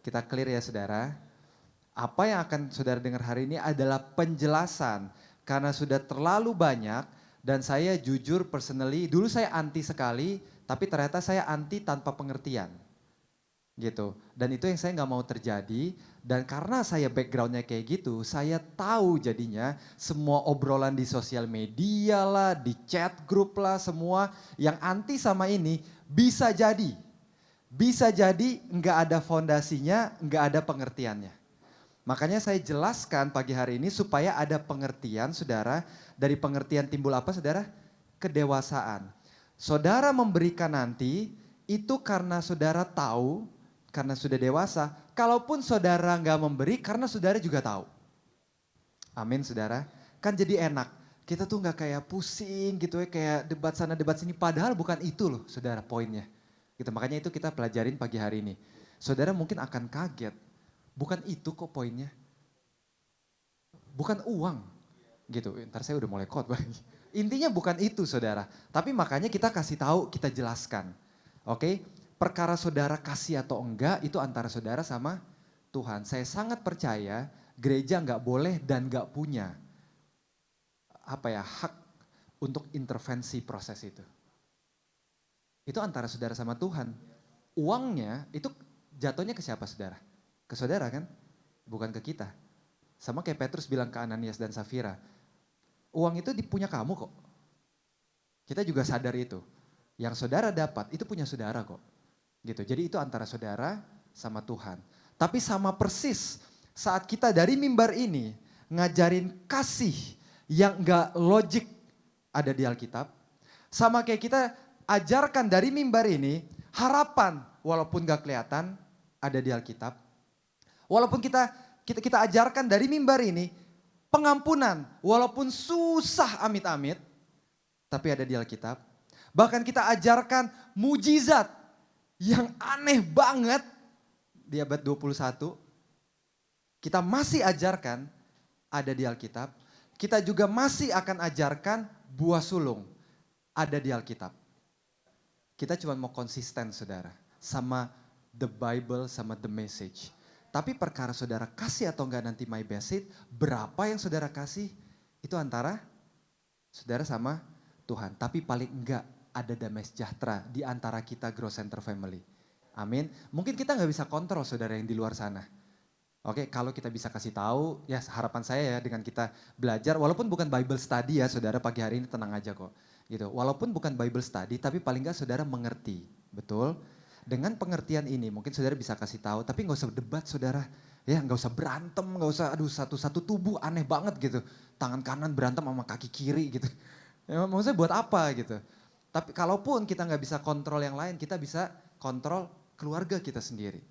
kita clear ya saudara. Apa yang akan saudara dengar hari ini adalah penjelasan. Karena sudah terlalu banyak dan saya jujur personally, dulu saya anti sekali, tapi ternyata saya anti tanpa pengertian. Gitu. Dan itu yang saya nggak mau terjadi. Dan karena saya backgroundnya kayak gitu, saya tahu jadinya semua obrolan di sosial media lah, di chat grup lah, semua yang anti sama ini bisa jadi nggak ada fondasinya, nggak ada pengertiannya. Makanya saya jelaskan pagi hari ini supaya ada pengertian saudara. Dari pengertian timbul apa saudara? Kedewasaan. Saudara memberikan nanti itu karena saudara tahu, karena sudah dewasa. Kalaupun saudara nggak memberi karena saudara juga tahu. Amin saudara. Kan jadi enak. Kita tuh nggak kayak pusing gitu ya, kayak debat sana debat sini. Padahal bukan itu loh saudara poinnya. Gitu, makanya itu kita pelajarin pagi hari ini. Saudara mungkin akan kaget. Bukan itu kok poinnya. Bukan uang. Gitu, ntar saya udah mulai khotbah. Intinya bukan itu saudara. Tapi makanya kita kasih tahu, kita jelaskan. Oke, perkara saudara kasih atau enggak itu antara saudara sama Tuhan. Saya sangat percaya gereja nggak boleh dan nggak punya hak untuk intervensi proses itu. Itu antara saudara sama Tuhan. Uangnya itu jatuhnya ke siapa saudara? Ke saudara kan? Bukan ke kita. Sama kayak Petrus bilang ke Ananias dan Safira. Uang itu punya kamu kok. Kita juga sadar itu. Yang saudara dapat itu punya saudara kok. Gitu. Jadi itu antara saudara sama Tuhan. Tapi sama persis saat kita dari mimbar ini ngajarin kasih yang gak logik ada di Alkitab. Sama kayak kita ajarkan dari mimbar ini harapan walaupun gak kelihatan ada di Alkitab. Walaupun kita ajarkan dari mimbar ini pengampunan walaupun susah amit-amit tapi ada di Alkitab. Bahkan kita ajarkan mujizat yang aneh banget di abad 21. Kita masih ajarkan ada di Alkitab. Kita juga masih akan ajarkan buah sulung ada di Alkitab. Kita cuma mau konsisten saudara sama the Bible sama the message. Tapi perkara saudara kasih atau enggak nanti my best seed, berapa yang saudara kasih itu antara saudara sama Tuhan. Tapi paling enggak ada damai sejahtera di antara kita Grow Center Family. Amin. Mungkin kita nggak bisa kontrol saudara yang di luar sana. Oke, kalau kita bisa kasih tahu, ya harapan saya ya dengan kita belajar, walaupun bukan Bible study ya saudara pagi hari ini tenang aja kok. Gitu. Walaupun bukan Bible study, tapi paling nggak saudara mengerti, betul? Dengan pengertian ini mungkin saudara bisa kasih tahu, tapi nggak usah debat saudara, ya nggak usah berantem, nggak usah aduh satu tubuh aneh banget gitu, tangan kanan berantem sama kaki kiri gitu. Ya, maksudnya buat apa gitu? Tapi kalaupun kita nggak bisa kontrol yang lain, kita bisa kontrol keluarga kita sendiri.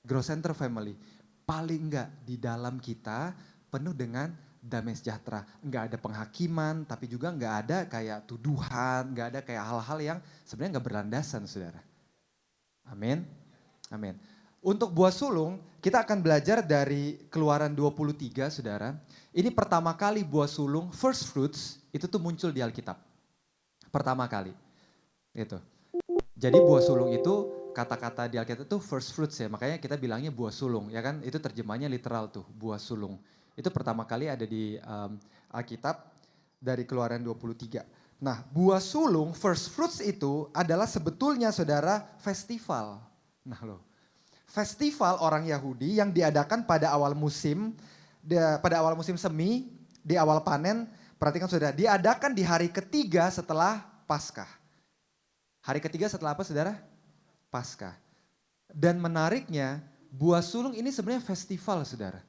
Grow Center Family, paling nggak di dalam kita penuh dengan damai sejahtera. Nggak ada penghakiman, tapi juga nggak ada kayak tuduhan, nggak ada kayak hal-hal yang sebenarnya nggak berlandasan, saudara. Amin, amin. Untuk buah sulung, kita akan belajar dari Keluaran 23, saudara. Ini pertama kali buah sulung, first fruits, itu tuh muncul di Alkitab. Pertama kali, gitu. Jadi buah sulung itu, kata-kata di Alkitab itu first fruits ya, makanya kita bilangnya buah sulung, ya kan? Itu terjemahnya literal tuh, buah sulung. Itu pertama kali ada di Alkitab dari Keluaran 23. Nah, buah sulung, first fruits itu adalah sebetulnya saudara festival. Nah loh, festival orang Yahudi yang diadakan pada awal musim, pada awal musim semi, di awal panen. Perhatikan saudara, diadakan di hari ketiga setelah Paskah. Hari ketiga setelah apa saudara? Paskah. Dan menariknya, buah sulung ini sebenarnya festival saudara.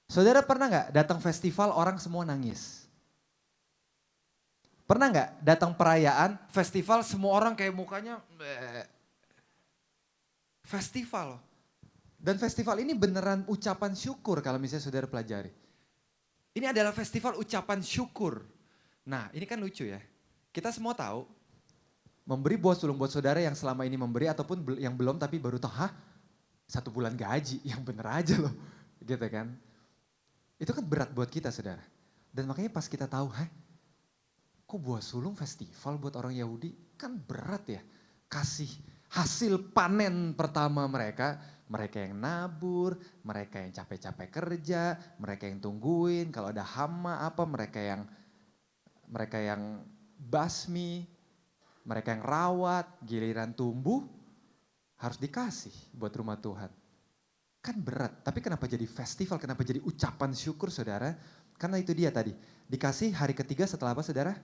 Saudara pernah nggak datang festival orang semua nangis? Pernah nggak datang perayaan, festival semua orang kayak mukanya festival. Dan festival ini beneran ucapan syukur kalau misalnya saudara pelajari. Ini adalah festival ucapan syukur. Nah ini kan lucu ya. Kita semua tahu memberi buah sulung buat saudara yang selama ini memberi ataupun yang belum tapi baru tahu, 1 bulan gaji, yang bener aja loh. Gitu kan. Itu kan berat buat kita saudara. Dan makanya pas kita tahu, kok buah sulung festival buat orang Yahudi? Kan berat ya. Kasih hasil panen pertama mereka yang nabur, mereka yang capek-capek kerja, mereka yang tungguin, kalau ada hama apa, mereka yang basmi, mereka yang rawat, giliran tumbuh harus dikasih buat rumah Tuhan. Kan berat, tapi kenapa jadi festival, kenapa jadi ucapan syukur saudara? Karena itu dia tadi, dikasih hari ketiga setelah apa saudara?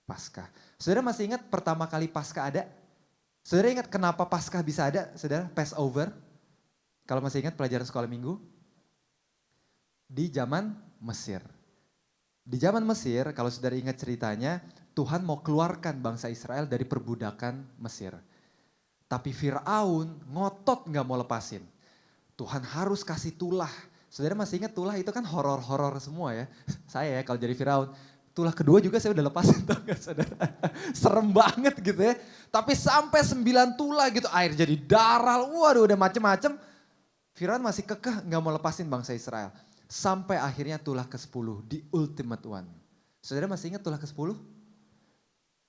Paskah. Saudara masih ingat pertama kali Paskah ada? Saudara ingat kenapa Paskah bisa ada saudara? Passover. Kalau masih ingat pelajaran sekolah minggu? Di zaman Mesir. Di zaman Mesir, kalau saudara ingat ceritanya, Tuhan mau keluarkan bangsa Israel dari perbudakan Mesir. Tapi Firaun ngotot gak mau lepasin. Tuhan harus kasih tulah. Saudara masih ingat tulah itu kan horor-horor semua ya. Saya ya kalau jadi Firaun, tulah kedua juga saya udah lepasin tau gak saudara. Serem banget gitu ya. Tapi sampai 9 tulah gitu, air jadi darah, waduh udah macem-macem. Firaun masih kekeh gak mau lepasin bangsa Israel. Sampai akhirnya tulah ke-10, the ultimate one. Saudara masih ingat tulah ke-10?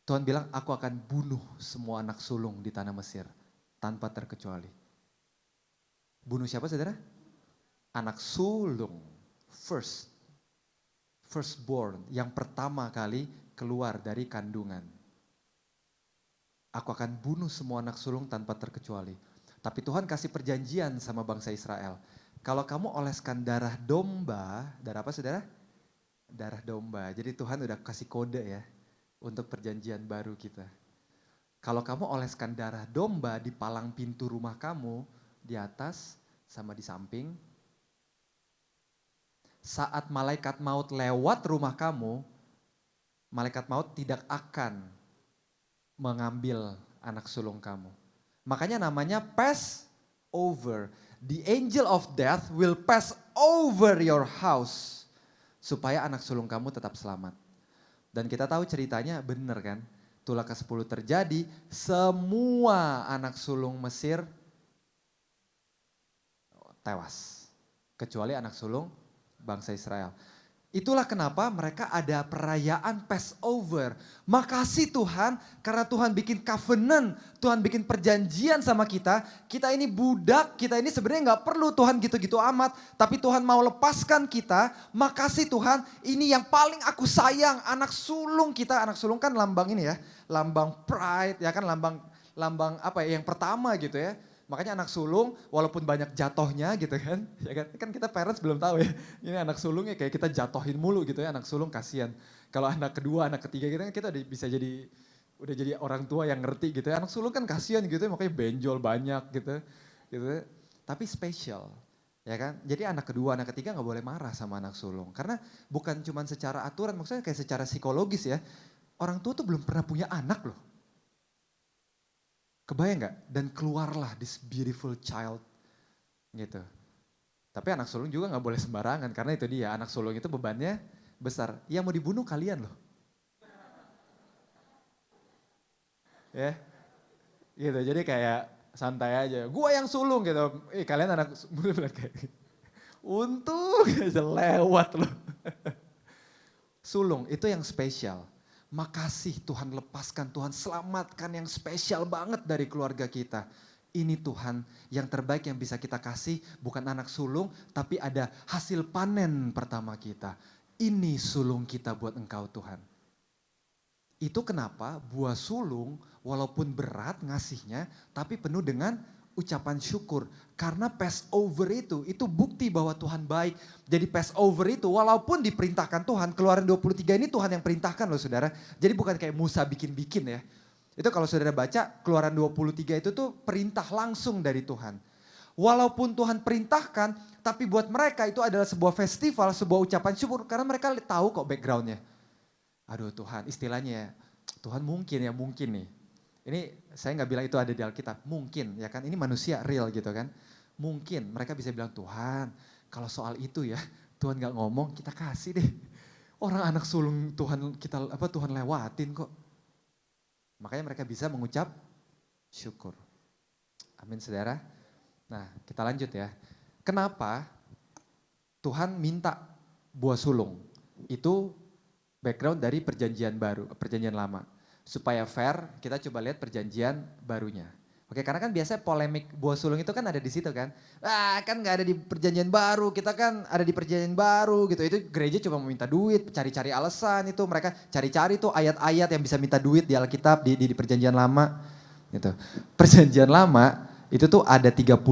Tuhan bilang, aku akan bunuh semua anak sulung di tanah Mesir tanpa terkecuali. Bunuh siapa saudara? Anak sulung, firstborn, yang pertama kali keluar dari kandungan. Aku akan bunuh semua anak sulung tanpa terkecuali. Tapi Tuhan kasih perjanjian sama bangsa Israel. Kalau kamu oleskan darah domba, darah apa saudara? Darah domba. Jadi Tuhan udah kasih kode ya untuk perjanjian baru kita. Kalau kamu oleskan darah domba di palang pintu rumah kamu, di atas sama di samping, saat malaikat maut lewat rumah kamu, malaikat maut tidak akan mengambil anak sulung kamu. Makanya namanya Passover. The angel of death will pass over your house. Supaya anak sulung kamu tetap selamat. Dan kita tahu ceritanya benar kan. Tulah ke-10 terjadi, semua anak sulung Mesir tewas. Kecuali anak sulung bangsa Israel. Itulah kenapa mereka ada perayaan Passover. Makasih Tuhan karena Tuhan bikin covenant, Tuhan bikin perjanjian sama kita. Kita ini budak, kita ini sebenarnya gak perlu Tuhan gitu-gitu amat. Tapi Tuhan mau lepaskan kita. Makasih Tuhan, ini yang paling aku sayang, anak sulung kita. Anak sulung kan lambang ini ya, lambang pride ya kan, lambang apa ya, yang pertama gitu ya. Makanya anak sulung walaupun banyak jatohnya gitu kan. Ya kan kita parents belum tahu ya. Ini anak sulungnya kayak kita jatohin mulu gitu ya, anak sulung kasihan. Kalau anak kedua, anak ketiga gitu kan kita bisa jadi udah jadi orang tua yang ngerti gitu ya. Anak sulung kan kasihan gitu ya, makanya benjol banyak gitu. Tapi spesial. Ya kan? Jadi anak kedua, anak ketiga gak boleh marah sama anak sulung. Karena bukan cuma secara aturan, maksudnya kayak secara psikologis ya. Orang tua tuh belum pernah punya anak loh. Kebayang gak? Dan keluarlah this beautiful child gitu. Tapi anak sulung juga gak boleh sembarangan karena itu dia, anak sulung itu bebannya besar. Yang mau dibunuh kalian loh. Ya, gitu. Jadi kayak santai aja. Gua yang sulung gitu. Kalian anak sulung kayak gitu. Untung aja lewat loh. Sulung itu yang spesial. Makasih Tuhan lepaskan, Tuhan selamatkan yang spesial banget dari keluarga kita. ini Tuhan yang terbaik yang bisa kita kasih bukan anak sulung tapi ada hasil panen pertama kita. Ini sulung kita buat Engkau Tuhan. Itu kenapa buah sulung walaupun berat ngasihnya tapi penuh dengan ucapan syukur. Karena Passover itu bukti bahwa Tuhan baik. Jadi Passover itu walaupun diperintahkan Tuhan, Keluaran 23 ini Tuhan yang perintahkan loh saudara. Jadi bukan kayak Musa bikin-bikin ya. Itu kalau saudara baca Keluaran 23 itu tuh perintah langsung dari Tuhan. Walaupun Tuhan perintahkan, tapi buat mereka itu adalah sebuah festival, sebuah ucapan syukur. Karena mereka tahu kok backgroundnya. Aduh Tuhan, istilahnya ya, Tuhan mungkin nih. Ini saya nggak bilang itu ada di Alkitab, mungkin ya kan. Ini manusia real gitu kan. Mungkin mereka bisa bilang Tuhan, kalau soal itu ya Tuhan nggak ngomong, kita kasih deh. Orang anak sulung Tuhan Tuhan lewatin kok. Makanya mereka bisa mengucap syukur. Amin saudara. Nah kita lanjut ya. Kenapa Tuhan minta buah sulung? Itu background dari perjanjian baru, perjanjian lama. Supaya fair kita coba lihat perjanjian barunya. Oke, karena kan biasanya polemik buah sulung itu kan ada di situ kan. Kan gak ada di perjanjian baru, kita kan ada di perjanjian baru gitu. Itu gereja cuma meminta duit, cari-cari alasan itu. Mereka cari-cari tuh ayat-ayat yang bisa minta duit di Alkitab, di perjanjian lama. Gitu. Perjanjian lama itu tuh ada 32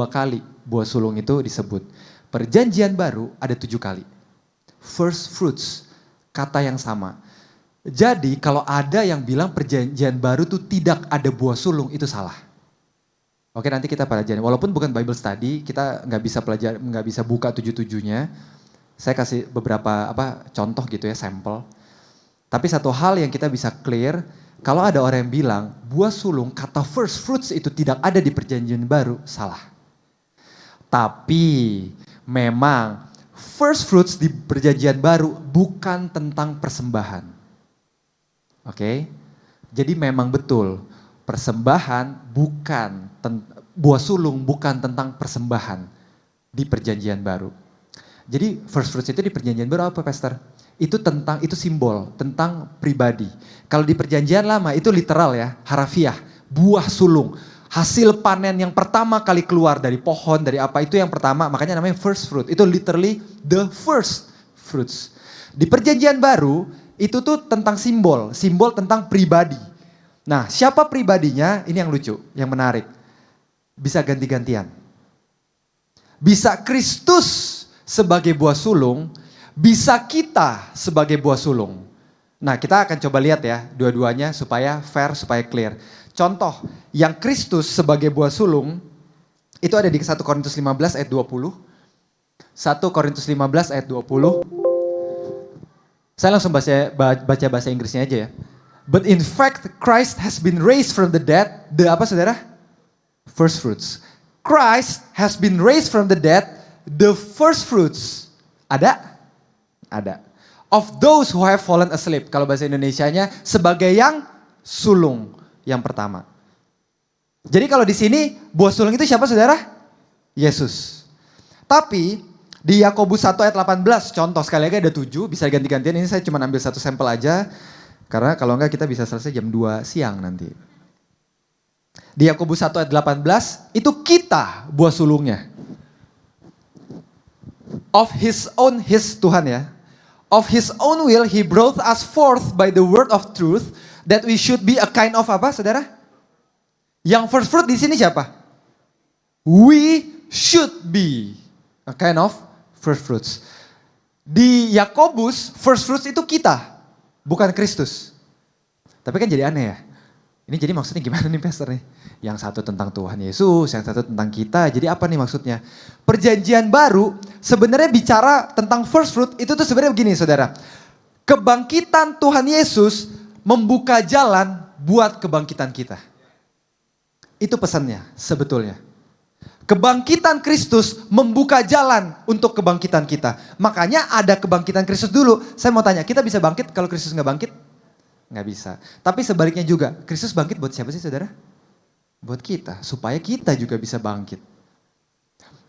kali buah sulung itu disebut. Perjanjian baru ada 7 kali. First fruits, kata yang sama. Jadi kalau ada yang bilang perjanjian baru tuh tidak ada buah sulung, itu salah. Oke, nanti kita pelajari. Walaupun bukan Bible study, kita nggak bisa buka 7-7-nya. Saya kasih beberapa contoh gitu ya, sampel. Tapi satu hal yang kita bisa clear, kalau ada orang yang bilang buah sulung kata first fruits itu tidak ada di perjanjian baru, salah. Tapi memang first fruits di perjanjian baru bukan tentang persembahan. Oke, jadi memang betul persembahan bukan buah sulung bukan tentang persembahan di perjanjian baru. Jadi first fruits itu di perjanjian baru apa pastor? Itu simbol tentang pribadi. Kalau di perjanjian lama itu literal ya, harafiah, buah sulung. Hasil panen yang pertama kali keluar dari pohon, dari apa itu yang pertama, makanya namanya first fruit. Itu literally the first fruits. Di perjanjian baru itu tuh tentang simbol tentang pribadi. Nah, siapa pribadinya? Ini yang lucu, yang menarik. Bisa ganti-gantian. Bisa Kristus sebagai buah sulung, bisa kita sebagai buah sulung. Nah, kita akan coba lihat ya, dua-duanya supaya fair, supaya clear. Contoh, yang Kristus sebagai buah sulung, itu ada di 1 Korintus 15 ayat 20. 1 Korintus 15 ayat 20. Saya langsung baca bahasa Inggrisnya aja ya. But in fact Christ has been raised from the dead. The apa saudara? First fruits. Christ has been raised from the dead. The first fruits. Ada? Ada. Of those who have fallen asleep. Kalau bahasa Indonesianya sebagai yang sulung yang pertama. Jadi kalau di sini buah sulung itu siapa saudara? Yesus. Tapi di Yakobus 1 ayat 18, contoh sekali lagi ada 7, bisa ganti-gantian. Ini saya cuma ambil satu sampel aja, karena kalau enggak kita bisa selesai jam 2 siang nanti. Di Yakobus 1 ayat 18, itu kita buah sulungnya. Of his Tuhan ya. Of his own will he brought us forth by the word of truth, that we should be a kind of apa saudara? Yang first fruit di sini siapa? We should be a kind of first fruits. Di Yakobus, first fruits itu kita, bukan Kristus. Tapi kan jadi aneh ya. Ini jadi maksudnya gimana nih pastor nih? Yang satu tentang Tuhan Yesus, yang satu tentang kita. Jadi apa nih maksudnya? Perjanjian baru sebenarnya bicara tentang first fruit itu tuh sebenarnya begini saudara. Kebangkitan Tuhan Yesus membuka jalan buat kebangkitan kita. Itu pesannya sebetulnya. Kebangkitan Kristus membuka jalan untuk kebangkitan kita. Makanya ada kebangkitan Kristus dulu. Saya mau tanya, kita bisa bangkit kalau Kristus nggak bangkit? Nggak bisa. Tapi sebaliknya juga, Kristus bangkit buat siapa sih saudara? Buat kita, supaya kita juga bisa bangkit.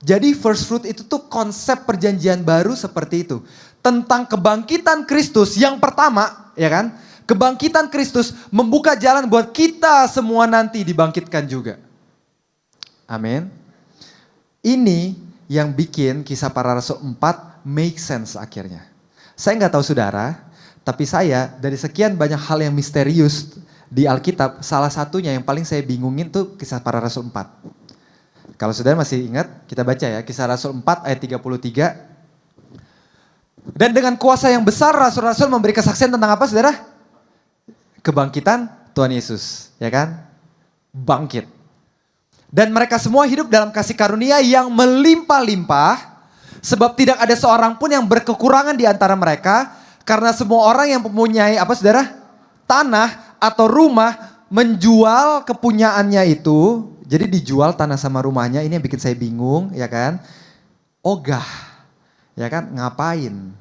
Jadi first fruit itu tuh konsep perjanjian baru seperti itu. Tentang kebangkitan Kristus yang pertama, ya kan? Kebangkitan Kristus membuka jalan buat kita semua nanti dibangkitkan juga. Amin. Ini yang bikin Kisah Para Rasul 4 make sense akhirnya. Saya nggak tahu saudara, tapi saya dari sekian banyak hal yang misterius di Alkitab, salah satunya yang paling saya bingungin tuh Kisah Para Rasul 4. Kalau saudara masih ingat, kita baca ya, Kisah Rasul 4 ayat 33. Dan dengan kuasa yang besar rasul-rasul memberi kesaksian tentang apa saudara? Kebangkitan Tuhan Yesus, ya kan? Bangkit. Dan mereka semua hidup dalam kasih karunia yang melimpah-limpah, sebab tidak ada seorang pun yang berkekurangan di antara mereka, karena semua orang yang mempunyai apa saudara? Tanah atau rumah menjual kepunyaannya itu. Jadi dijual tanah sama rumahnya, ini yang bikin saya bingung, ya kan? Ogah. Ya kan, ngapain?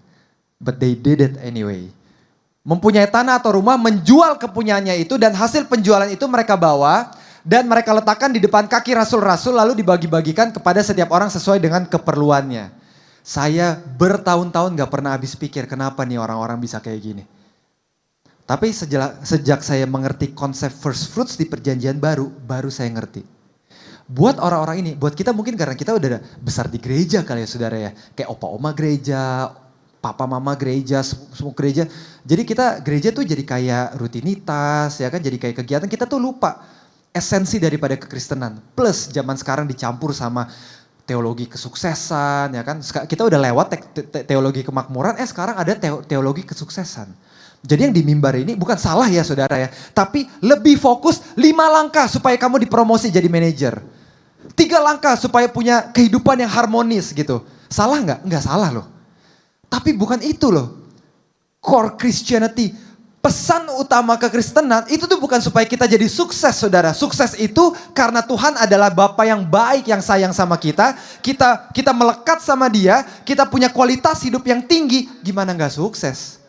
But they did it anyway. Mempunyai tanah atau rumah, menjual kepunyaannya itu, dan hasil penjualan itu mereka bawa, dan mereka letakkan di depan kaki rasul-rasul, lalu dibagi-bagikan kepada setiap orang sesuai dengan keperluannya. Saya bertahun-tahun gak pernah habis pikir, kenapa nih orang-orang bisa kayak gini. Tapi sejak saya mengerti konsep first fruits di perjanjian baru saya ngerti. Buat orang-orang ini, buat kita mungkin karena kita udah besar di gereja kali ya saudara ya. Kayak opa-oma gereja, papa-mama gereja, semua gereja. Jadi kita gereja tuh jadi kayak rutinitas ya kan, jadi kayak kegiatan. Kita tuh lupa esensi daripada kekristenan. Plus zaman sekarang dicampur sama teologi kesuksesan ya kan. Kita udah lewat teologi kemakmuran, sekarang ada teologi kesuksesan. Jadi yang di mimbar ini bukan salah ya saudara ya. Tapi lebih fokus 5 langkah supaya kamu dipromosi jadi manajer. 3 langkah supaya punya kehidupan yang harmonis gitu. Salah nggak? Nggak salah loh. Tapi bukan itu loh. Core Christianity. Pesan utama kekristenan itu tuh bukan supaya kita jadi sukses saudara. Sukses itu karena Tuhan adalah Bapa yang baik yang sayang sama kita. Kita melekat sama dia. Kita punya kualitas hidup yang tinggi. Gimana nggak sukses?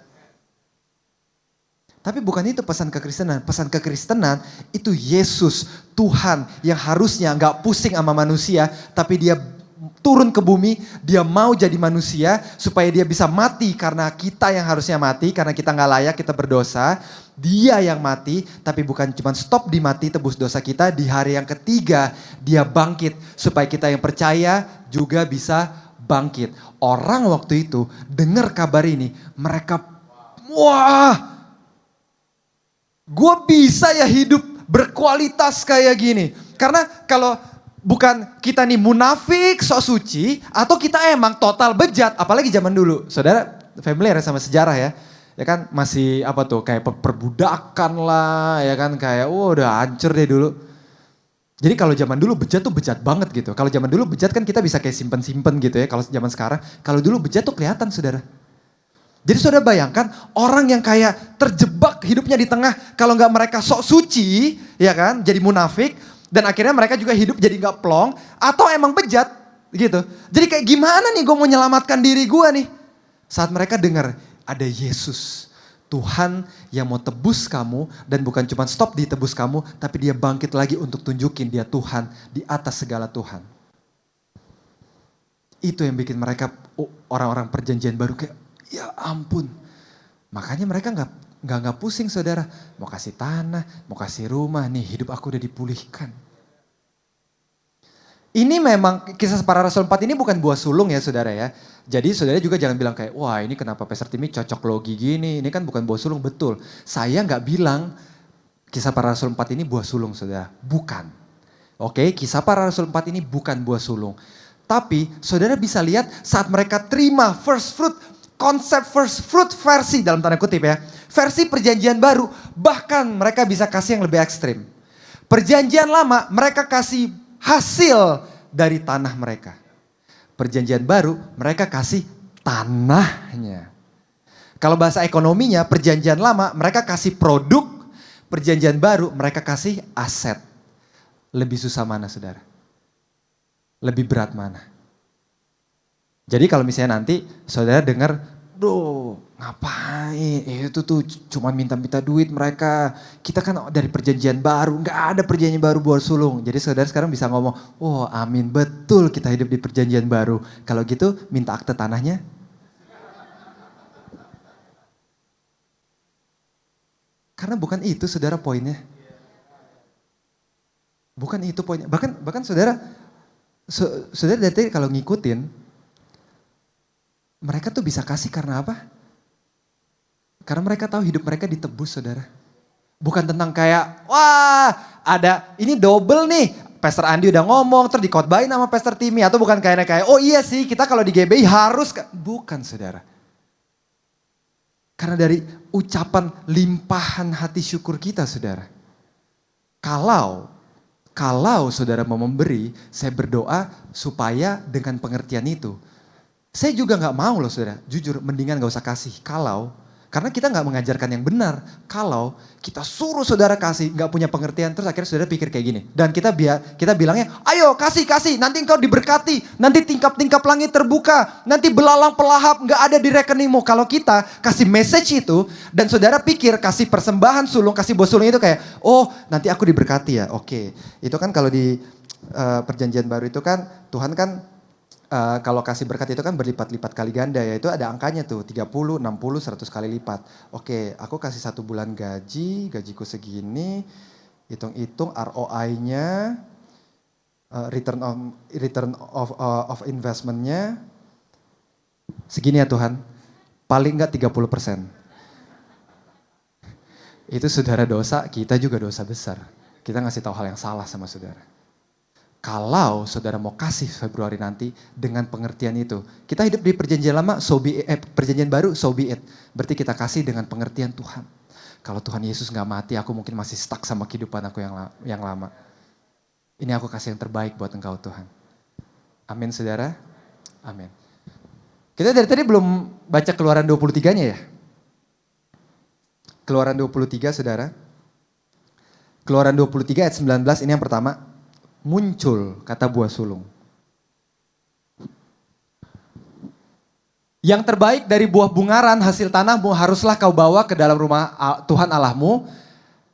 Tapi bukan itu pesan kekristenan. Pesan kekristenan itu Yesus, Tuhan yang harusnya nggak pusing sama manusia, tapi dia turun ke bumi, dia mau jadi manusia supaya dia bisa mati karena kita yang harusnya mati, karena kita nggak layak, kita berdosa. Dia yang mati, tapi bukan cuma stop di mati tebus dosa kita, di hari yang ketiga dia bangkit supaya kita yang percaya juga bisa bangkit. Orang waktu itu dengar kabar ini, mereka wah, gue bisa ya hidup berkualitas kayak gini. Karena kalau bukan kita nih munafik, sok suci, atau kita emang total bejat, apalagi zaman dulu. Saudara familiar sama sejarah ya. Ya kan masih apa tuh kayak perbudakan lah, ya kan kayak udah hancur deh dulu. Jadi kalau zaman dulu bejat tuh bejat banget gitu. Kalau zaman dulu bejat kan kita bisa kayak simpen-simpen gitu ya. Kalau zaman sekarang, kalau dulu bejat tuh kelihatan saudara. Jadi saudara bayangkan orang yang kayak terjebak hidupnya di tengah, kalau nggak mereka sok suci, ya kan, jadi munafik, dan akhirnya mereka juga hidup jadi nggak plong, atau emang bejat, gitu. Jadi kayak gimana nih gue mau menyelamatkan diri gue nih? Saat mereka dengar ada Yesus, Tuhan yang mau tebus kamu, dan bukan cuma stop di tebus kamu, tapi dia bangkit lagi untuk tunjukin dia Tuhan di atas segala Tuhan. Itu yang bikin mereka orang-orang perjanjian baru kayak, ya ampun, makanya mereka nggak pusing saudara. Mau kasih tanah, mau kasih rumah, nih hidup aku udah dipulihkan. Ini memang Kisah Para Rasul 4 ini bukan buah sulung ya saudara ya. Jadi saudara juga jangan bilang kayak, wah ini kenapa Pastor Timmy cocok logi gini, ini kan bukan buah sulung. Betul, saya nggak bilang Kisah Para Rasul 4 ini buah sulung saudara, bukan. Oke, Kisah Para Rasul 4 ini bukan buah sulung. Tapi saudara bisa lihat saat mereka terima first fruit, konsep first fruit versi dalam tanda kutip ya. Versi perjanjian baru, bahkan mereka bisa kasih yang lebih ekstrim. Perjanjian lama mereka kasih hasil dari tanah mereka. Perjanjian baru mereka kasih tanahnya. Kalau bahasa ekonominya perjanjian lama mereka kasih produk, perjanjian baru mereka kasih aset. Lebih susah mana saudara? Lebih berat mana? Jadi kalau misalnya nanti saudara dengar, duh ngapain, itu tuh cuma minta-minta duit mereka. Kita kan dari perjanjian baru, nggak ada perjanjian baru buat sulung. Jadi saudara sekarang bisa ngomong, oh amin betul kita hidup di perjanjian baru. Kalau gitu minta akte tanahnya. Karena bukan itu saudara poinnya. Bukan itu poinnya. Bahkan saudara dari tadi kalau ngikutin, mereka tuh bisa kasih karena apa? Karena mereka tahu hidup mereka ditebus, saudara. Bukan tentang kayak, wah ada ini double nih. Pastor Andi udah ngomong, terus dikotbahin sama Pastor Timmy. Atau bukan kayak, oh iya sih kita kalau di GBI harus. Bukan, saudara. Karena dari ucapan limpahan hati syukur kita, saudara. Kalau saudara mau memberi, saya berdoa supaya dengan pengertian itu. Saya juga gak mau loh saudara, jujur mendingan gak usah kasih. Karena kita gak mengajarkan yang benar. Kalau kita suruh saudara kasih, gak punya pengertian, terus akhirnya saudara pikir kayak gini. Dan kita bilangnya, ayo kasih, nanti engkau diberkati. Nanti tingkap-tingkap langit terbuka. Nanti belalang pelahap gak ada di rekeningmu. Kalau kita kasih message itu, dan saudara pikir kasih persembahan sulung, kasih buah sulung itu kayak, oh nanti aku diberkati ya, oke. Itu kan kalau di perjanjian baru itu kan, Tuhan kan kalau kasih berkat itu kan berlipat-lipat kali ganda ya. Itu ada angkanya tuh 30, 60, 100 kali lipat. Oke, aku kasih 1 bulan gajiku segini. Hitung-hitung ROI-nya, return of investment-nya. Segini ya Tuhan, paling enggak 30%. Itu saudara dosa, kita juga dosa besar. Kita ngasih tahu hal yang salah sama saudara. Kalau saudara mau kasih Februari nanti dengan pengertian itu. Kita hidup di perjanjian lama, perjanjian baru, so be it. Berarti kita kasih dengan pengertian Tuhan. Kalau Tuhan Yesus gak mati, aku mungkin masih stuck sama kehidupan aku yang lama. Ini aku kasih yang terbaik buat engkau Tuhan. Amin saudara, amin. Kita dari tadi belum baca Keluaran 23-nya ya. Keluaran 23 saudara. Keluaran 23 ayat 19, ini yang pertama. Muncul kata buah sulung. Yang terbaik dari buah bungaran hasil tanahmu haruslah kau bawa ke dalam rumah Tuhan Allahmu.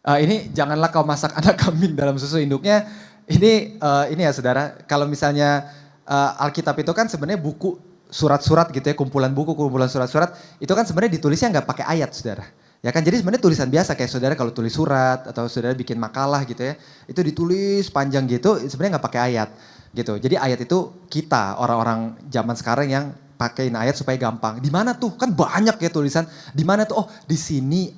Ini janganlah kau masak anak kambing dalam susu induknya. Ini ya saudara, kalau misalnya Alkitab itu kan sebenarnya buku surat-surat gitu ya, kumpulan buku, kumpulan surat-surat. Itu kan sebenarnya ditulisnya nggak pakai ayat saudara. Ya kan, jadi sebenarnya tulisan biasa kayak saudara kalau tulis surat atau saudara bikin makalah gitu ya. Itu ditulis panjang gitu, sebenarnya nggak pakai ayat gitu. Jadi ayat itu kita orang-orang zaman sekarang yang pakein ayat supaya gampang. Di mana tuh? Kan banyak ya tulisan. Di mana tuh? Oh, di sini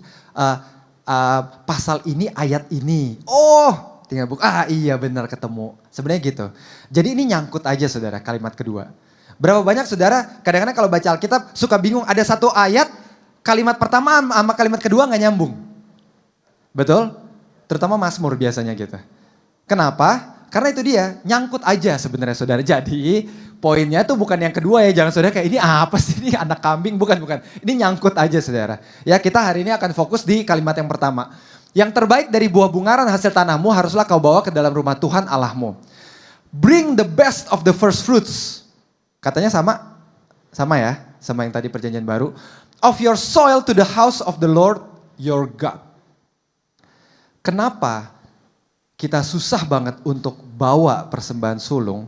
pasal ini ayat ini. Oh, tinggal buka. Iya benar ketemu. Sebenarnya gitu. Jadi ini nyangkut aja saudara kalimat kedua. Berapa banyak saudara kadang-kadang kalau baca Alkitab suka bingung ada satu ayat kalimat pertama sama kalimat kedua gak nyambung. Betul? Terutama Mazmur biasanya gitu. Kenapa? Karena itu dia, nyangkut aja sebenarnya saudara. Jadi poinnya tuh bukan yang kedua ya, jangan saudara kayak ini apa sih ini anak kambing, bukan. Ini nyangkut aja saudara. Ya kita hari ini akan fokus di kalimat yang pertama. Yang terbaik dari buah bungaran hasil tanahmu haruslah kau bawa ke dalam rumah Tuhan Allahmu. Bring the best of the first fruits. Katanya sama ya, sama yang tadi perjanjian baru. Of your soil to the house of the Lord your God. Kenapa kita susah banget untuk bawa persembahan sulung,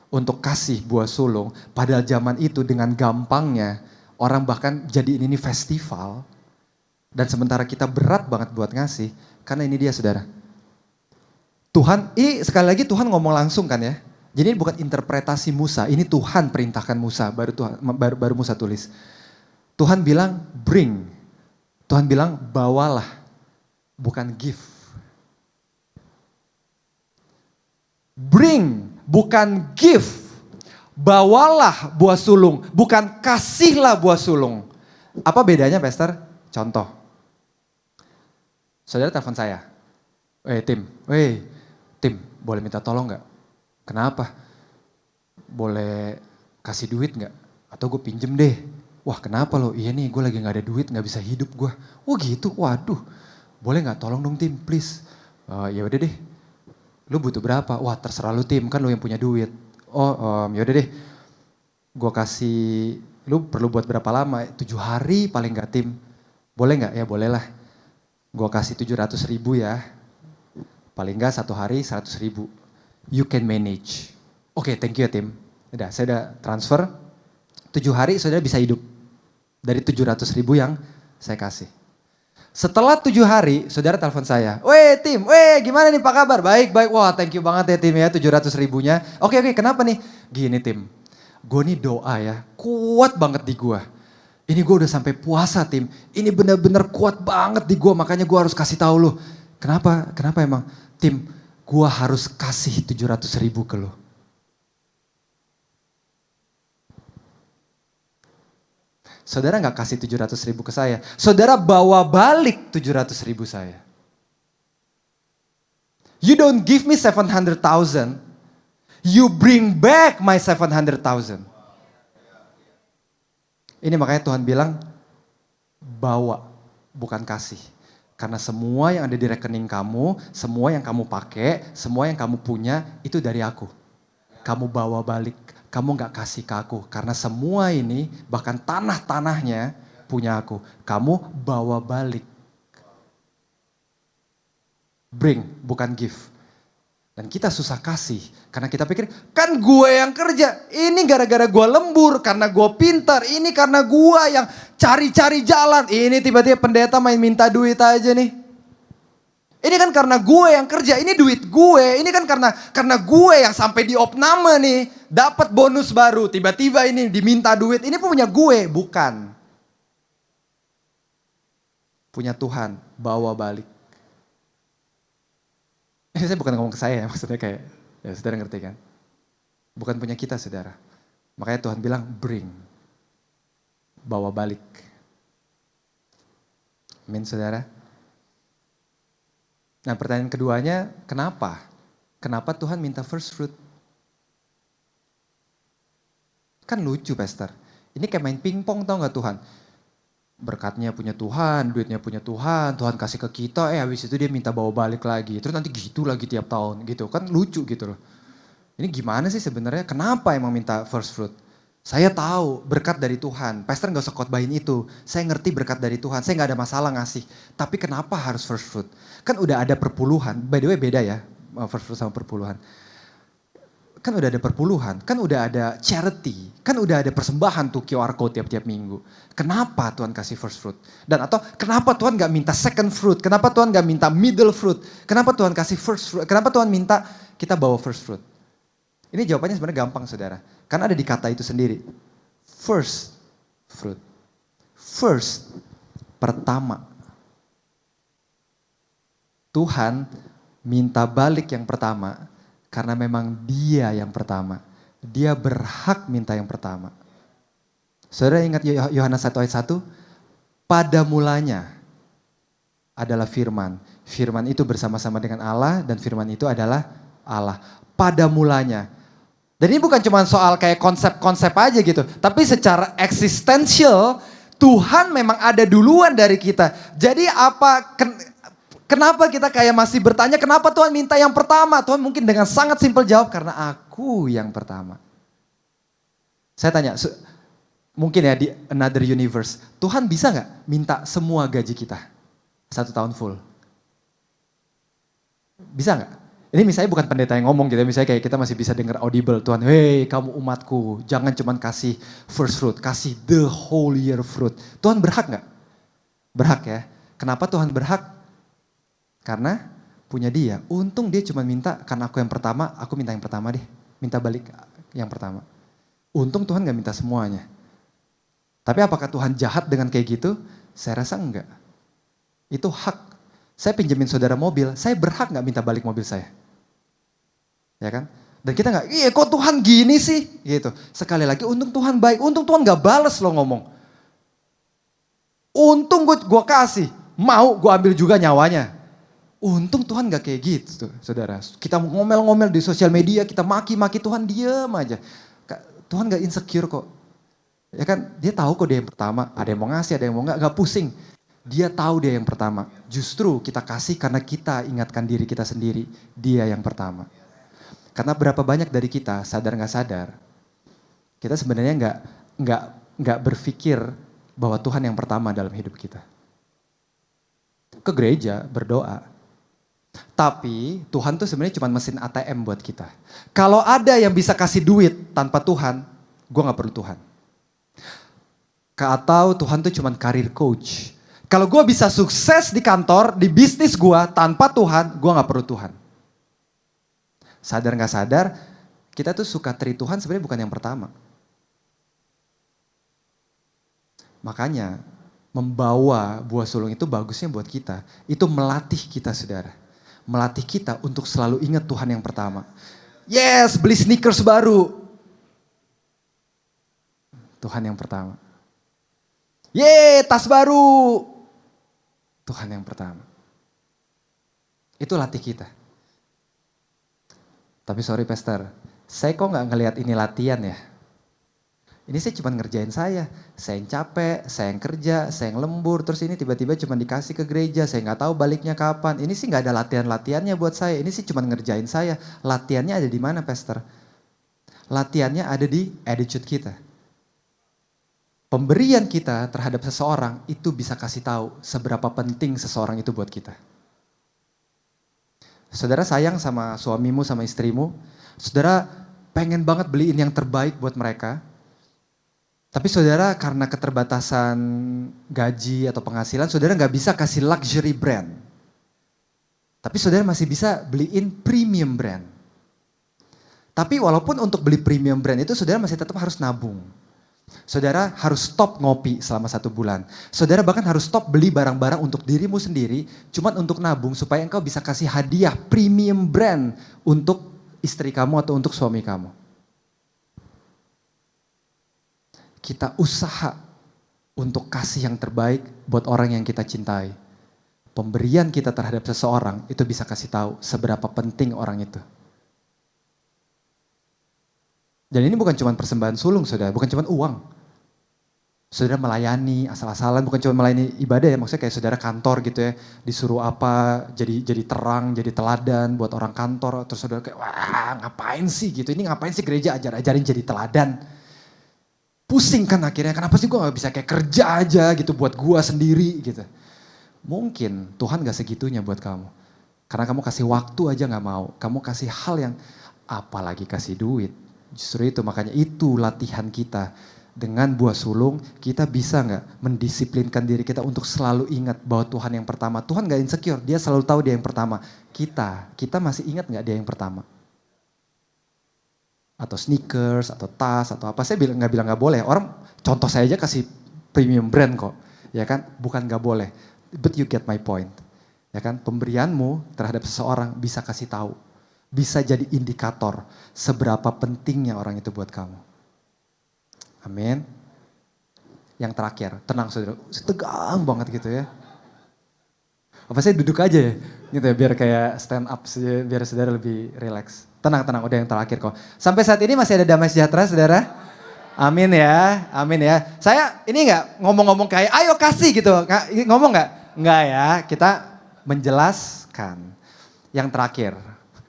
untuk kasih buah sulung, padahal zaman itu dengan gampangnya orang bahkan jadiin ini festival, dan sementara kita berat banget buat ngasih, karena ini dia saudara. Tuhan, ini sekali lagi Tuhan ngomong langsung kan ya. Jadi ini bukan interpretasi Musa, ini Tuhan perintahkan Musa, baru Musa tulis. Tuhan bilang bring, Tuhan bilang bawalah, bukan give. Bring, bukan give. Bawalah buah sulung, bukan kasihlah buah sulung. Apa bedanya Pastor? Contoh. Saudara telepon saya. Tim, boleh minta tolong gak? Kenapa? Boleh kasih duit gak? Atau gue pinjem deh. Wah kenapa lo? Iya nih gue lagi gak ada duit, gak bisa hidup gue. Oh gitu, waduh. Boleh gak tolong dong Tim, please. Ya udah deh. Lu butuh berapa? Wah terserah lu Tim, kan lu yang punya duit. Oh ya udah deh. Gue kasih, lu perlu buat berapa lama? 7 hari paling gak Tim. Boleh gak? Ya boleh lah. Gue kasih 700.000 ya. Paling gak 1 hari 100.000. You can manage. Oke, thank you ya Tim. Udah, saya udah transfer. 7 hari saudara bisa hidup. Dari 700.000 yang saya kasih. Setelah 7 hari, saudara telepon saya. Weh tim, gimana nih Pak kabar? Baik, wah thank you banget ya tim ya 700 ribunya. Oke, kenapa nih? Gini tim, gue nih doa ya, kuat banget di gue. Ini gue udah sampai puasa tim, ini bener-bener kuat banget di gue, makanya gue harus kasih tahu lu. Kenapa emang? Tim, gue harus kasih 700 ribu ke lu. Saudara gak kasih 700 ribu ke saya. Saudara bawa balik 700 ribu saya. You don't give me 700,000. You bring back my 700,000. Ini makanya Tuhan bilang, bawa, bukan kasih. Karena semua yang ada di rekening kamu, semua yang kamu pakai, semua yang kamu punya, itu dari aku. Kamu bawa balik. Kamu gak kasih ke aku, karena semua ini, bahkan tanah-tanahnya punya aku. Kamu bawa balik. Bring, bukan give. Dan kita susah kasih, karena kita pikir, kan gue yang kerja. Ini gara-gara gue lembur, karena gue pintar. Ini karena gue yang cari-cari jalan. Ini tiba-tiba pendeta main minta duit aja nih. Ini kan karena gue yang kerja, ini duit gue. Ini kan karena gue yang sampai di opname nih, dapat bonus baru. Tiba-tiba ini diminta duit, ini punya gue, bukan. Punya Tuhan, bawa balik. Ini saya bukan ngomong ke saya ya, maksudnya kayak, ya saudara ngerti kan? Bukan punya kita saudara. Makanya Tuhan bilang, bring. Bawa balik. Amin saudara. Nah pertanyaan keduanya, kenapa? Kenapa Tuhan minta first fruit? Kan lucu pastor. Ini kayak main pingpong tau gak Tuhan? Berkatnya punya Tuhan, duitnya punya Tuhan, Tuhan kasih ke kita, habis itu dia minta bawa balik lagi. Terus nanti gitu lagi tiap tahun gitu. Kan lucu gitu loh. Ini gimana sih sebenarnya? Kenapa emang minta first fruit? Saya tahu berkat dari Tuhan. Pastor gak usah khotbahin itu. Saya ngerti berkat dari Tuhan. Saya gak ada masalah ngasih. Tapi kenapa harus first fruit? Kan udah ada perpuluhan. By the way beda ya first fruit sama perpuluhan. Kan udah ada perpuluhan. Kan udah ada charity. Kan udah ada persembahan tuh QR code tiap-tiap minggu. Kenapa Tuhan kasih first fruit? Dan atau kenapa Tuhan gak minta second fruit? Kenapa Tuhan gak minta middle fruit? Kenapa Tuhan kasih first fruit? Kenapa Tuhan minta kita bawa first fruit? Ini jawabannya sebenarnya gampang saudara. Karena ada di kata itu sendiri. First fruit. First, pertama. Tuhan minta balik yang pertama. Karena memang dia yang pertama. Dia berhak minta yang pertama. Saudara ingat Yohanes 1 ayat 1? Pada mulanya adalah firman. Firman itu bersama-sama dengan Allah dan firman itu adalah Allah. Pada mulanya. Dan ini bukan cuma soal kayak konsep-konsep aja gitu. Tapi secara eksistensial, Tuhan memang ada duluan dari kita. Jadi kenapa kita kayak masih bertanya, kenapa Tuhan minta yang pertama? Tuhan mungkin dengan sangat simpel jawab, karena aku yang pertama. Saya tanya, mungkin ya di another universe, Tuhan bisa gak minta semua gaji kita 1 tahun full? Bisa gak? Ini misalnya bukan pendeta yang ngomong gitu, misalnya kayak kita masih bisa dengar audible, Tuhan, hey kamu umatku, jangan cuma kasih first fruit, kasih the whole year fruit. Tuhan berhak gak? Berhak ya. Kenapa Tuhan berhak? Karena punya dia. Untung dia cuma minta, karena aku yang pertama, aku minta yang pertama deh. Minta balik yang pertama. Untung Tuhan gak minta semuanya. Tapi apakah Tuhan jahat dengan kayak gitu? Saya rasa enggak. Itu hak. Saya pinjemin saudara mobil, saya berhak gak minta balik mobil saya? Ya kan? Dan kita gak, iya kok Tuhan gini sih? Gitu. Sekali lagi, untung Tuhan baik. Untung Tuhan gak bales lo ngomong. Untung gue kasih. Mau gue ambil juga nyawanya. Untung Tuhan gak kayak gitu tuh, saudara. Kita ngomel-ngomel di sosial media, kita maki-maki, Tuhan diam aja. Tuhan gak insecure kok. Ya kan, dia tahu kok dia yang pertama. Ada yang mau ngasih, ada yang mau gak pusing. Dia tahu dia yang pertama. Justru kita kasih karena kita ingatkan diri kita sendiri. Dia yang pertama. Karena berapa banyak dari kita, sadar gak sadar, kita sebenarnya gak berpikir bahwa Tuhan yang pertama dalam hidup kita. Ke gereja, berdoa. Tapi Tuhan tuh sebenarnya cuma mesin ATM buat kita. Kalau ada yang bisa kasih duit tanpa Tuhan, gue gak perlu Tuhan. Atau Tuhan tuh cuma career coach. Kalau gue bisa sukses di kantor, di bisnis gue tanpa Tuhan, gue gak perlu Tuhan. Sadar gak sadar, kita tuh suka treat Tuhan sebenarnya bukan yang pertama. Makanya membawa buah sulung itu bagusnya buat kita. Itu melatih kita saudara. Melatih kita untuk selalu ingat Tuhan yang pertama. Yes, beli sneakers baru. Tuhan yang pertama. Yeay, tas baru. Tuhan yang pertama. Itu latih kita. Tapi sorry pastor, saya kok gak ngelihat ini latihan ya. Ini saya cuma ngerjain saya yang capek, saya yang kerja, saya yang lembur, terus ini tiba-tiba cuma dikasih ke gereja, saya gak tahu baliknya kapan. Ini sih gak ada latihan-latihannya buat saya, ini sih cuma ngerjain saya. Latihannya ada di mana pastor? Latihannya ada di attitude kita. Pemberian kita terhadap seseorang itu bisa kasih tahu seberapa penting seseorang itu buat kita. Saudara sayang sama suamimu, sama istrimu. Saudara pengen banget beliin yang terbaik buat mereka. Tapi saudara karena keterbatasan gaji atau penghasilan, saudara gak bisa kasih luxury brand. Tapi saudara masih bisa beliin premium brand. Tapi walaupun untuk beli premium brand itu saudara masih tetap harus nabung. Saudara harus stop ngopi selama 1 bulan. Saudara bahkan harus stop beli barang-barang untuk dirimu sendiri, cuman untuk nabung supaya engkau bisa kasih hadiah premium brand untuk istri kamu atau untuk suami kamu. Kita usaha untuk kasih yang terbaik buat orang yang kita cintai. Pemberian kita terhadap seseorang itu bisa kasih tahu seberapa penting orang itu. Dan ini bukan cuma persembahan sulung saudara, bukan cuma uang. Saudara melayani asal-asalan, bukan cuma melayani ibadah ya, maksudnya kayak saudara kantor gitu ya, disuruh apa, jadi terang, jadi teladan buat orang kantor, terus saudara kayak wah ngapain sih gitu, ini ngapain sih gereja ajarin jadi teladan. Pusing kan akhirnya, kenapa sih gue gak bisa kayak kerja aja gitu buat gue sendiri gitu. Mungkin Tuhan gak segitunya buat kamu. Karena kamu kasih waktu aja gak mau, kamu kasih hal yang apalagi kasih duit. Justru itu, makanya itu latihan kita. Dengan buah sulung, kita bisa gak mendisiplinkan diri kita untuk selalu ingat bahwa Tuhan yang pertama. Tuhan gak insecure, dia selalu tahu dia yang pertama. Kita masih ingat gak dia yang pertama? Atau sneakers, atau tas, atau apa. Saya gak bilang gak boleh. Orang contoh saya aja kasih premium brand kok. Ya kan, bukan gak boleh. But you get my point. Ya kan, pemberianmu terhadap seseorang bisa kasih tahu. Bisa jadi indikator seberapa pentingnya orang itu buat kamu. Amin. Yang terakhir, tenang saudara, tegang banget gitu ya. Apa saya duduk aja ya, gitu ya, biar kayak stand up saja, biar saudara lebih relax. Tenang, udah yang terakhir kok. Sampai saat ini masih ada damai sejahtera saudara? Amin ya, amin ya. Saya ini gak ngomong-ngomong kayak ayo kasih gitu, ngomong gak? Enggak ya, kita menjelaskan. Yang terakhir.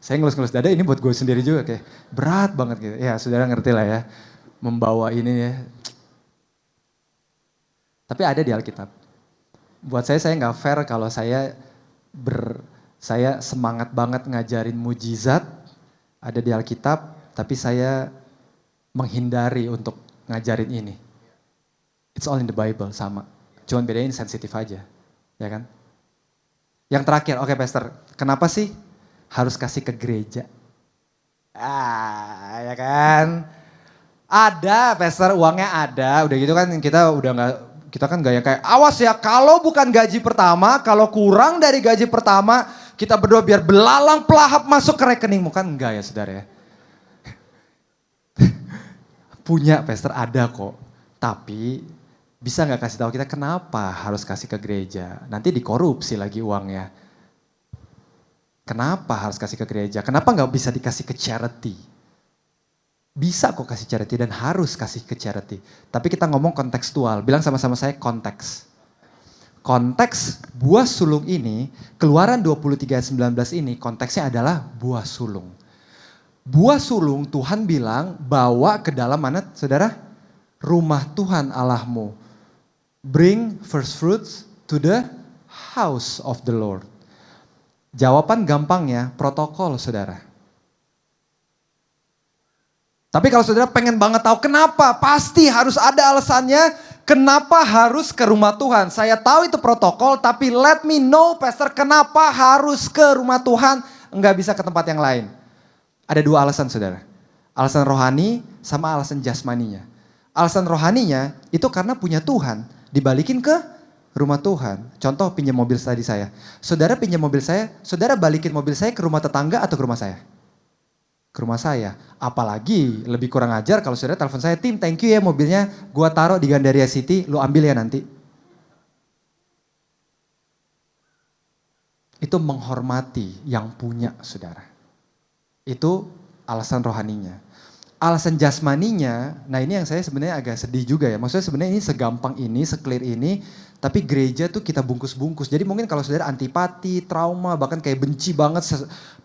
Saya ngelus-ngelus dada ini buat gue sendiri juga kayak berat banget gitu. Ya saudara ngerti lah ya, membawa ini ya. Tapi ada di Alkitab. Buat saya nggak fair kalau saya semangat banget ngajarin mujizat, ada di Alkitab, tapi saya menghindari untuk ngajarin ini. It's all in the Bible, sama. Cuman bedanya ini sensitif aja, ya kan? Yang terakhir, oke pastor, kenapa sih harus kasih ke gereja? Ya kan? Ada, pastor, uangnya ada. Udah gitu kan kita kan gak yang kayak awas ya, kalau bukan gaji pertama, kalau kurang dari gaji pertama, kita berdoa biar belalang pelahap masuk ke rekeningmu. Kan enggak ya saudara ya. Punya pastor ada kok. Tapi bisa gak kasih tahu kita kenapa harus kasih ke gereja? Nanti dikorupsi lagi uangnya. Kenapa harus kasih ke gereja? Kenapa gak bisa dikasih ke charity? Bisa kok kasih charity dan harus kasih ke charity. Tapi kita ngomong kontekstual. Bilang sama-sama saya konteks. Konteks buah sulung ini, Keluaran 23 ayat 19 ini konteksnya adalah buah sulung. Buah sulung Tuhan bilang bawa ke dalam mana saudara? Rumah Tuhan Allahmu. Bring first fruits to the house of the Lord. Jawaban gampangnya protokol saudara. Tapi kalau saudara pengen banget tahu kenapa, pasti harus ada alasannya. Kenapa harus ke rumah Tuhan? Saya tahu itu protokol, tapi let me know pastor, kenapa harus ke rumah Tuhan? Enggak bisa ke tempat yang lain. Ada dua alasan saudara. Alasan rohani sama alasan jasmaninya. Alasan rohaninya itu karena punya Tuhan, dibalikin ke rumah Tuhan. Contoh pinjam mobil tadi saya. Saudara pinjam mobil saya, saudara balikin mobil saya ke rumah tetangga atau ke rumah saya? Ke rumah saya. Apalagi lebih kurang ajar kalau saudara telepon saya, "Tim, thank you ya mobilnya, gua taruh di Gandaria City, lu ambil ya nanti." Itu menghormati yang punya saudara. Itu alasan rohaninya. Alasan jasmaninya, nah ini yang saya sebenarnya agak sedih juga ya. Maksudnya sebenarnya ini segampang ini, se-clear ini, tapi gereja tuh kita bungkus-bungkus. Jadi mungkin kalau saudara antipati, trauma, bahkan kayak benci banget,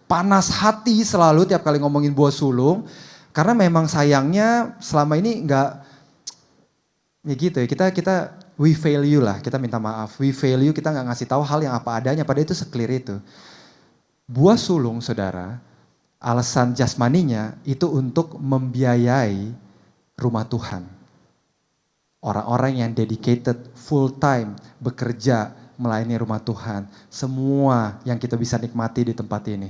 panas hati selalu tiap kali ngomongin buah sulung. Karena memang sayangnya selama ini enggak, ya gitu ya, kita we fail you lah, kita minta maaf. We fail you, kita nggak ngasih tahu hal yang apa adanya, padahal itu se-clear itu. Buah sulung saudara, alasan jasmaninya itu untuk membiayai rumah Tuhan. Orang-orang yang dedicated, full time, bekerja, melayani rumah Tuhan. Semua yang kita bisa nikmati di tempat ini.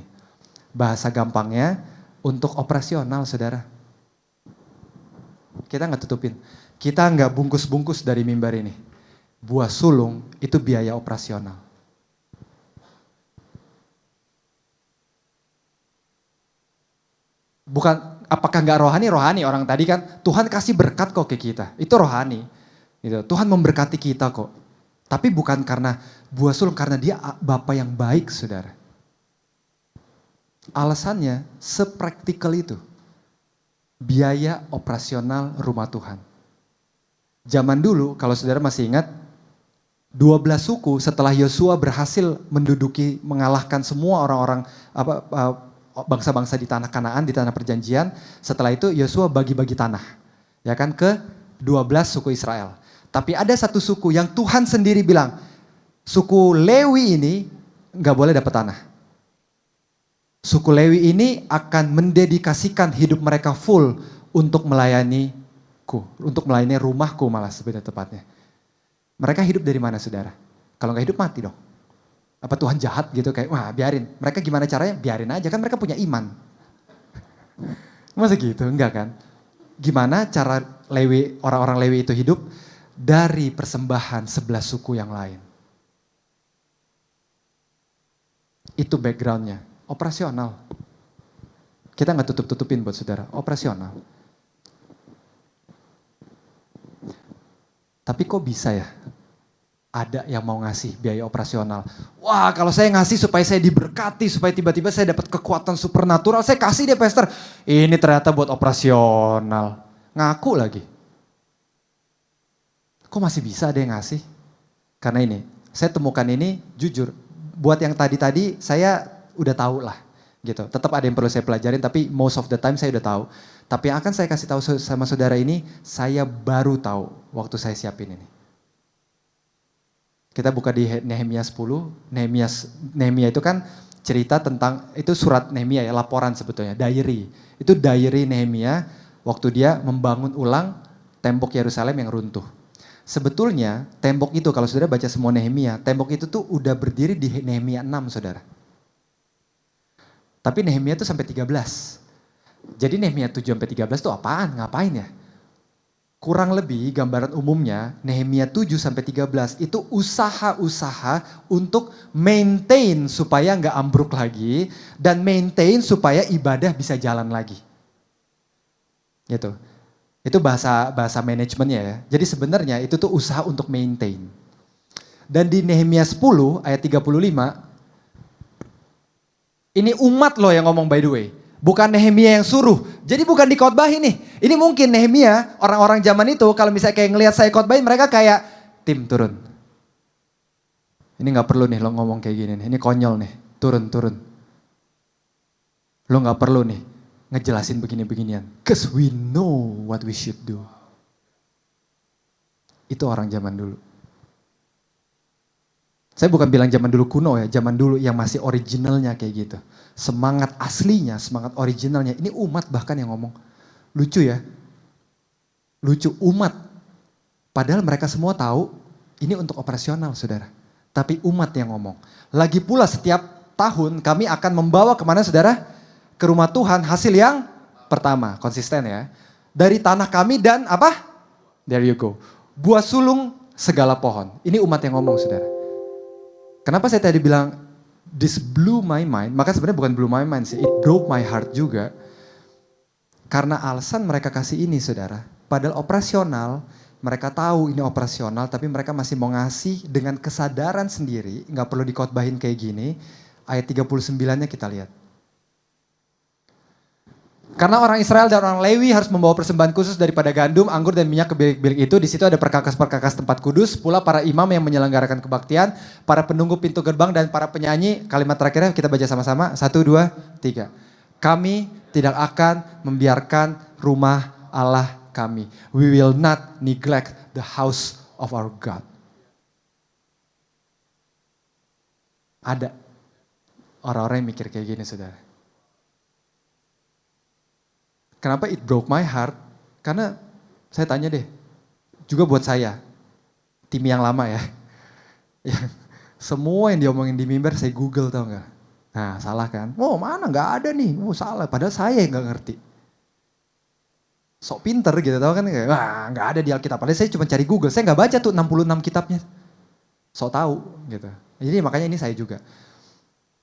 Bahasa gampangnya, untuk operasional saudara. Kita nggak tutupin. Kita nggak bungkus-bungkus dari mimbar ini. Buah sulung itu biaya operasional. Bukan, apakah nggak rohani? Rohani, orang tadi kan Tuhan kasih berkat kok ke kita. Itu rohani. Gitu. Tuhan memberkati kita kok. Tapi bukan karena buah sulung, karena dia Bapa yang baik saudara. Alasannya sepraktikal itu. Biaya operasional rumah Tuhan. Zaman dulu kalau saudara masih ingat, 12 suku setelah Yosua berhasil mengalahkan semua orang-orang bangsa-bangsa di tanah Kanaan, di tanah perjanjian. Setelah itu Yosua bagi-bagi tanah, ya kan, ke 12 suku Israel. Tapi ada satu suku yang Tuhan sendiri bilang, suku Lewi ini nggak boleh dapat tanah. Suku Lewi ini akan mendedikasikan hidup mereka full untuk melayaniku, untuk melayani rumahku malah sebenarnya tepatnya. Mereka hidup dari mana saudara? Kalau nggak hidup mati dong. Apa Tuhan jahat gitu kayak, wah biarin. Mereka gimana caranya? Biarin aja, kan mereka punya iman. Masa gitu? Enggak kan? Gimana cara Lewi, orang-orang Lewi itu hidup? Dari persembahan 11 suku yang lain. Itu backgroundnya, operasional. Kita nggak tutup-tutupin buat saudara, operasional. Tapi kok bisa ya? Ada yang mau ngasih biaya operasional. Wah, kalau saya ngasih supaya saya diberkati, supaya tiba-tiba saya dapat kekuatan supernatural, saya kasih deh pastor. Ini ternyata buat operasional. Ngaku lagi. Kok masih bisa ada yang ngasih? Karena ini, saya temukan ini jujur. Buat yang tadi-tadi saya udah tahu lah. Gitu. Tetap ada yang perlu saya pelajarin, tapi most of the time saya udah tahu. Tapi yang akan saya kasih tahu sama saudara ini, saya baru tahu waktu saya siapin ini. Kita buka di Nehemia 10. Nehemia itu kan cerita tentang, itu surat Nehemia ya, laporan sebetulnya, diary. Itu diary Nehemia waktu dia membangun ulang tembok Yerusalem yang runtuh. Sebetulnya tembok itu, kalau saudara baca semua Nehemia, tembok itu tuh udah berdiri di Nehemia 6 saudara. Tapi Nehemia itu sampai 13. Jadi Nehemia 7 sampai 13 itu apaan? Ngapain ya? Kurang lebih gambaran umumnya Nehemia 7 sampai 13 itu usaha-usaha untuk maintain supaya nggak ambruk lagi dan maintain supaya ibadah bisa jalan lagi. Gitu. Itu bahasa manajemennya ya. Jadi sebenarnya itu tuh usaha untuk maintain. Dan di Nehemia 10 ayat 35, ini umat loh yang ngomong by the way. Bukan Nehemia yang suruh. Jadi bukan di khotbah ini. Ini mungkin Nehemia, orang-orang zaman itu kalau misalnya kayak ngelihat saya khotbahin, mereka kayak, tim turun. Ini gak perlu nih lo ngomong kayak gini nih. Ini konyol nih, turun. Lo gak perlu nih ngejelasin begini-beginian. Cause we know what we should do. Itu orang zaman dulu. Saya bukan bilang zaman dulu kuno ya, zaman dulu yang masih originalnya kayak gitu. Semangat aslinya, semangat originalnya. Ini umat bahkan yang ngomong. Lucu ya. Lucu, umat. Padahal mereka semua tahu ini untuk operasional, saudara. Tapi umat yang ngomong. Lagi pula setiap tahun kami akan membawa kemana, saudara? Ke rumah Tuhan hasil yang pertama. Konsisten ya. Dari tanah kami dan apa? There you go. Buah sulung segala pohon. Ini umat yang ngomong, saudara. Kenapa saya tadi bilang this blew my mind? Maka sebenarnya bukan blew my mind sih, it broke my heart juga. Karena alasan mereka kasih ini, saudara. Padahal operasional, mereka tahu ini operasional, tapi mereka masih mau ngasih dengan kesadaran sendiri. Nggak perlu dikotbahin kayak gini. Ayat 39-nya kita lihat. Karena orang Israel dan orang Lewi harus membawa persembahan khusus daripada gandum, anggur, dan minyak ke bilik-bilik itu. Di situ ada perkakas-perkakas tempat kudus, pula para imam yang menyelenggarakan kebaktian, para penunggu pintu gerbang, dan para penyanyi. Kalimat terakhirnya kita baca sama-sama. 1, 2, 3. Kami tidak akan membiarkan rumah Allah kami. We will not neglect the house of our God. Ada orang-orang yang mikir kayak gini, saudara. Kenapa it broke my heart? Karena saya tanya deh, juga buat saya, tim yang lama ya. Semua yang diomongin di mimbar saya Google, tau gak? Nah salah kan? Oh mana gak ada nih, oh salah. Padahal saya yang gak ngerti. Sok pinter gitu tau kan, wah gak ada di Alkitab. Padahal saya cuma cari Google, saya gak baca tuh 66 kitabnya. Sok tahu gitu. Jadi makanya ini saya juga.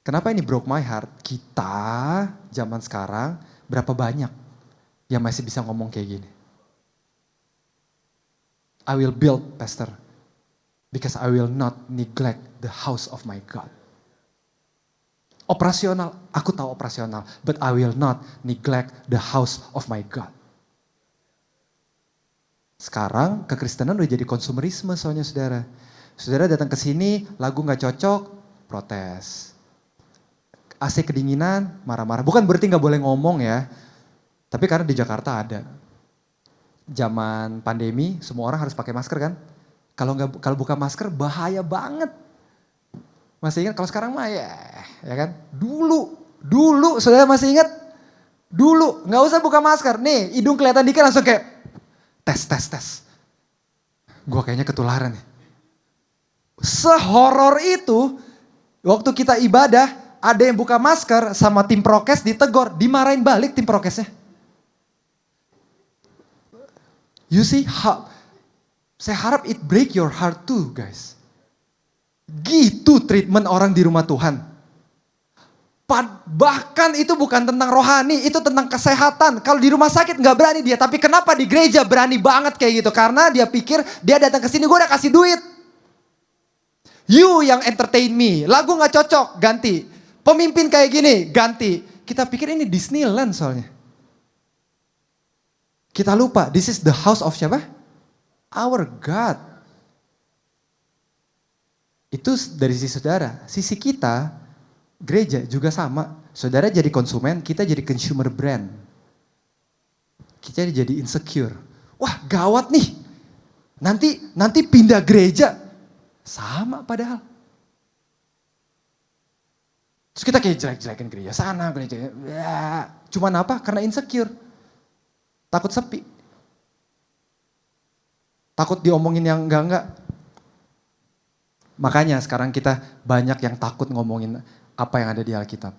Kenapa ini broke my heart? Kita zaman sekarang berapa banyak yang masih bisa ngomong kayak gini. I will build, pastor, because I will not neglect the house of my God. Operasional, aku tahu operasional, but I will not neglect the house of my God. Sekarang kekristenan udah jadi konsumerisme soalnya, saudara. Saudara datang ke sini, lagu gak cocok, protes. AC kedinginan, marah-marah. Bukan berarti gak boleh ngomong ya. Tapi karena di Jakarta ada. Zaman pandemi, semua orang harus pakai masker kan. Kalau buka masker bahaya banget. Masih ingat kalau sekarang mah ya kan. Dulu saudara masih ingat? Dulu nggak usah buka masker. Nih hidung kelihatan dikit langsung kayak tes. Gua kayaknya ketularan nih. Sehoror itu waktu kita ibadah ada yang buka masker sama tim prokes ditegor, dimarahin balik tim prokesnya. You see how, saya harap it break your heart too guys. Gitu treatment orang di rumah Tuhan. Bahkan itu bukan tentang rohani, itu tentang kesehatan. Kalau di rumah sakit gak berani dia, tapi kenapa di gereja berani banget kayak gitu? Karena dia pikir dia datang ke sini gue udah kasih duit. You yang entertain me, lagu gak cocok, ganti. Pemimpin kayak gini, ganti. Kita pikir ini Disneyland soalnya. Kita lupa, this is the house of siapa? Our God. Itu dari sisi saudara. Sisi kita, gereja juga sama. Saudara jadi konsumen, kita jadi consumer brand. Kita jadi insecure. Wah gawat nih, nanti pindah gereja. Sama padahal. Terus kita kayak jelek-jelekin gereja sana, gereja. Ya. Cuman apa? Karena insecure. Takut sepi. Takut diomongin yang enggak. Makanya sekarang kita banyak yang takut ngomongin apa yang ada di Alkitab.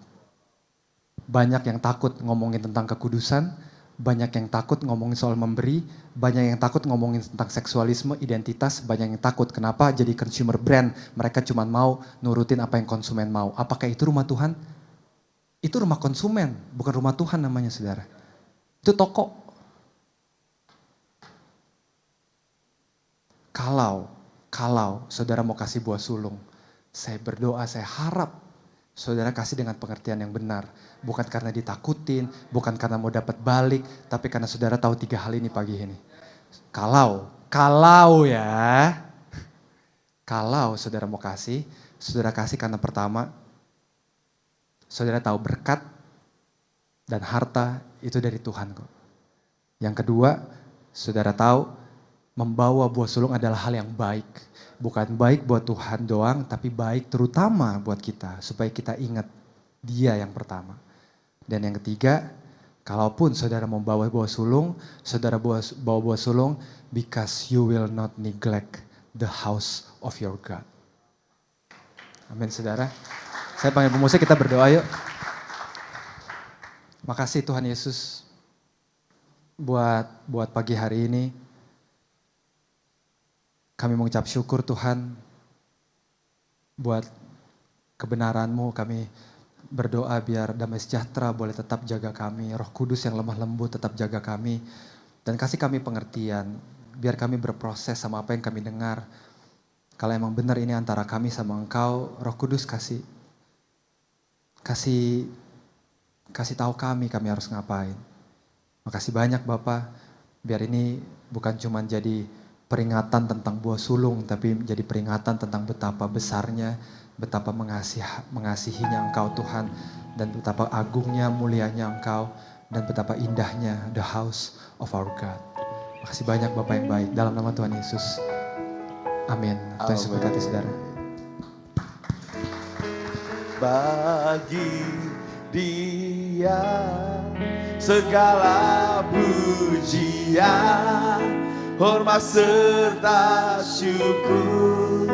Banyak yang takut ngomongin tentang kekudusan. Banyak yang takut ngomongin soal memberi. Banyak yang takut ngomongin tentang seksualisme, identitas. Banyak yang takut. Kenapa? Jadi consumer brand. Mereka cuma mau nurutin apa yang konsumen mau. Apakah itu rumah Tuhan? Itu rumah konsumen. Bukan rumah Tuhan namanya, saudara. Itu toko. Kalau saudara mau kasih buah sulung, saya berdoa, saya harap saudara kasih dengan pengertian yang benar. Bukan karena ditakutin, bukan karena mau dapat balik, tapi karena saudara tahu 3 hal ini pagi ini. Kalau saudara mau kasih, saudara kasih karena pertama, saudara tahu berkat dan harta itu dari Tuhan kok. Yang kedua, saudara tahu membawa buah sulung adalah hal yang baik. Bukan baik buat Tuhan doang, tapi baik terutama buat kita. Supaya kita ingat dia yang pertama. Dan yang ketiga, Kalaupun saudara membawa buah sulung, saudara bawa buah sulung, because you will not neglect the house of your God. Amin saudara. Saya panggil pemusik, kita berdoa yuk. Makasih Tuhan Yesus buat pagi hari ini. Kami mengucap syukur Tuhan buat kebenaran-Mu. Kami berdoa biar damai sejahtera boleh tetap jaga kami. Roh Kudus yang lemah lembut tetap jaga kami. Dan kasih kami pengertian. Biar kami berproses sama apa yang kami dengar. Kalau emang benar ini antara kami sama Engkau, Roh Kudus kasih tahu kami harus ngapain. Makasih banyak Bapak. Biar ini bukan cuma jadi peringatan tentang buah sulung, tapi jadi peringatan tentang betapa besarnya, betapa mengasihinya Engkau Tuhan, dan betapa agungnya, mulianya Engkau, dan betapa indahnya the house of our God. Makasih banyak Bapak yang baik, dalam nama Tuhan Yesus. Amin. Tuhan Yesus berkati saudara. Bagi Dia segala pujian, hormat serta syukur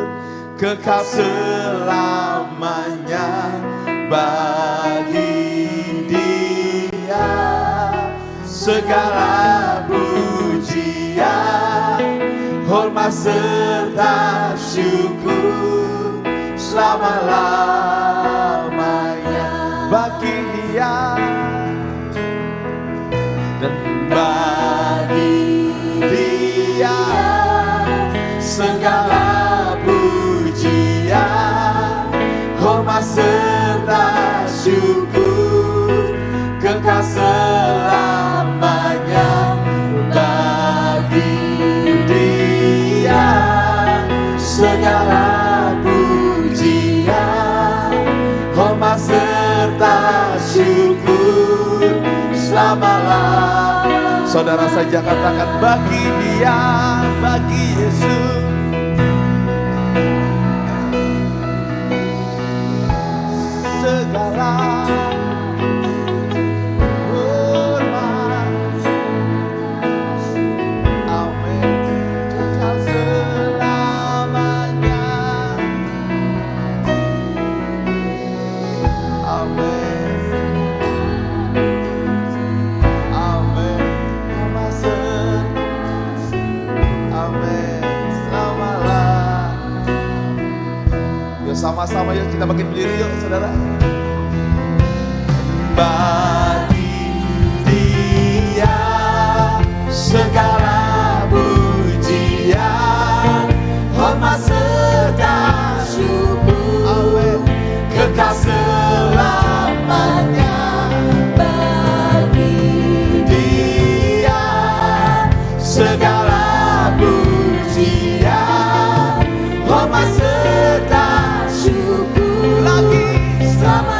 kekal selamanya. Bagi Dia segala pujian, hormat serta syukur selama-lamanya. Bagi Dia dan bagi Dia segala pujian, hormat serta syukur kekal selamanya. Bagi Dia segala pujian, hormat serta syukur selama-lamanya. Saudara saja katakan bagi Dia, bagi Yesus. Segala hormat, amin, kekal selamanya. Amin, amin, amin, selama-lamanya. Yuk sama-sama yuk kita makin berdiri yuk saudara. Bagi Dia segala pujian, hormat serta syukur kekal selamanya. Bagi Dia segala pujian, hormat serta syukur lagi selama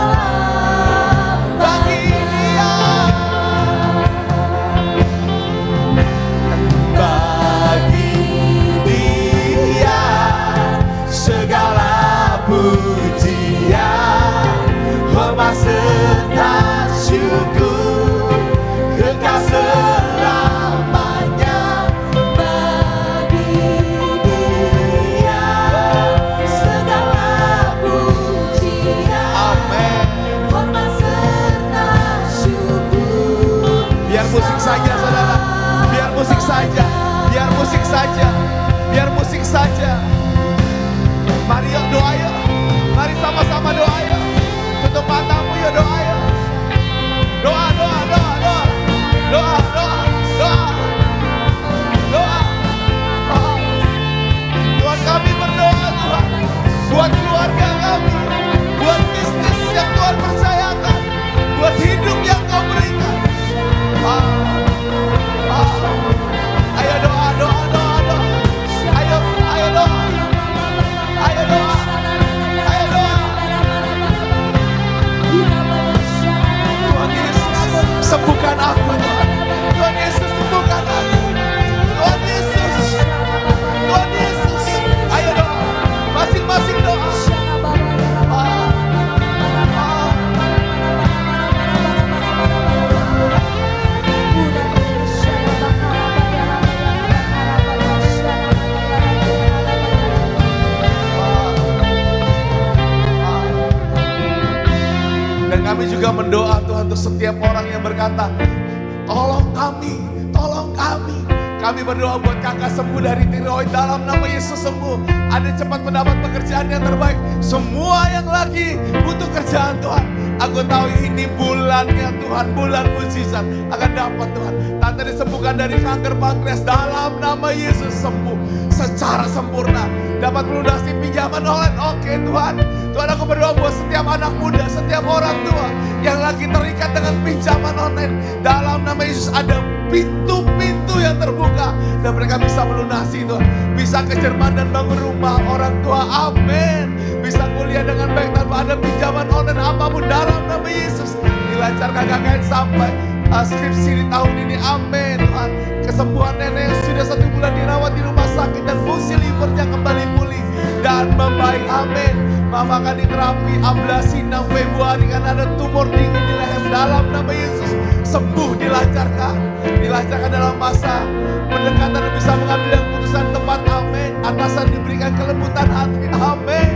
Tuhan untuk setiap orang yang berkata, tolong kami, tolong kami. Kami berdoa buat kakak sembuh dari tiroid, dalam nama Yesus sembuh. Ada cepat mendapat pekerjaan yang terbaik. Semua yang lagi butuh kerjaan Tuhan, aku tahu ini bulannya Tuhan, bulan mujizat akan dapat Tuhan. Tante disembuhkan dari kanker pankreas, dalam nama Yesus sembuh secara sempurna. Dapat melunasi pinjaman online, oke Tuhan. Tuhan, aku berdoa buat setiap anak muda, setiap orang tua yang lagi terikat dengan pinjaman online, dalam nama Yesus ada pintu-pintu yang terbuka dan mereka bisa melunasi Tuhan. Bisa ke Jerman dan bangun rumah orang tua, amin. Bisa kuliah dengan baik tanpa ada pinjaman online apapun, dalam nama Yesus. Dilancarkan KKN sampai skripsi di tahun ini, amin Tuhan. Kesembuhan nenek yang sudah 1 bulan dirawat di rumah sakit dan fungsi livernya kembali pulih dan membaik, amin. Mama akan diterapi ablasi 6 Februari karena ada tumor dingin di leher, dalam nama Yesus. Sembuh, dilancarkan dalam masa pendekatan dan bisa mengambil keputusan tepat, amin. Atasan diberikan kelembutan hati, amin.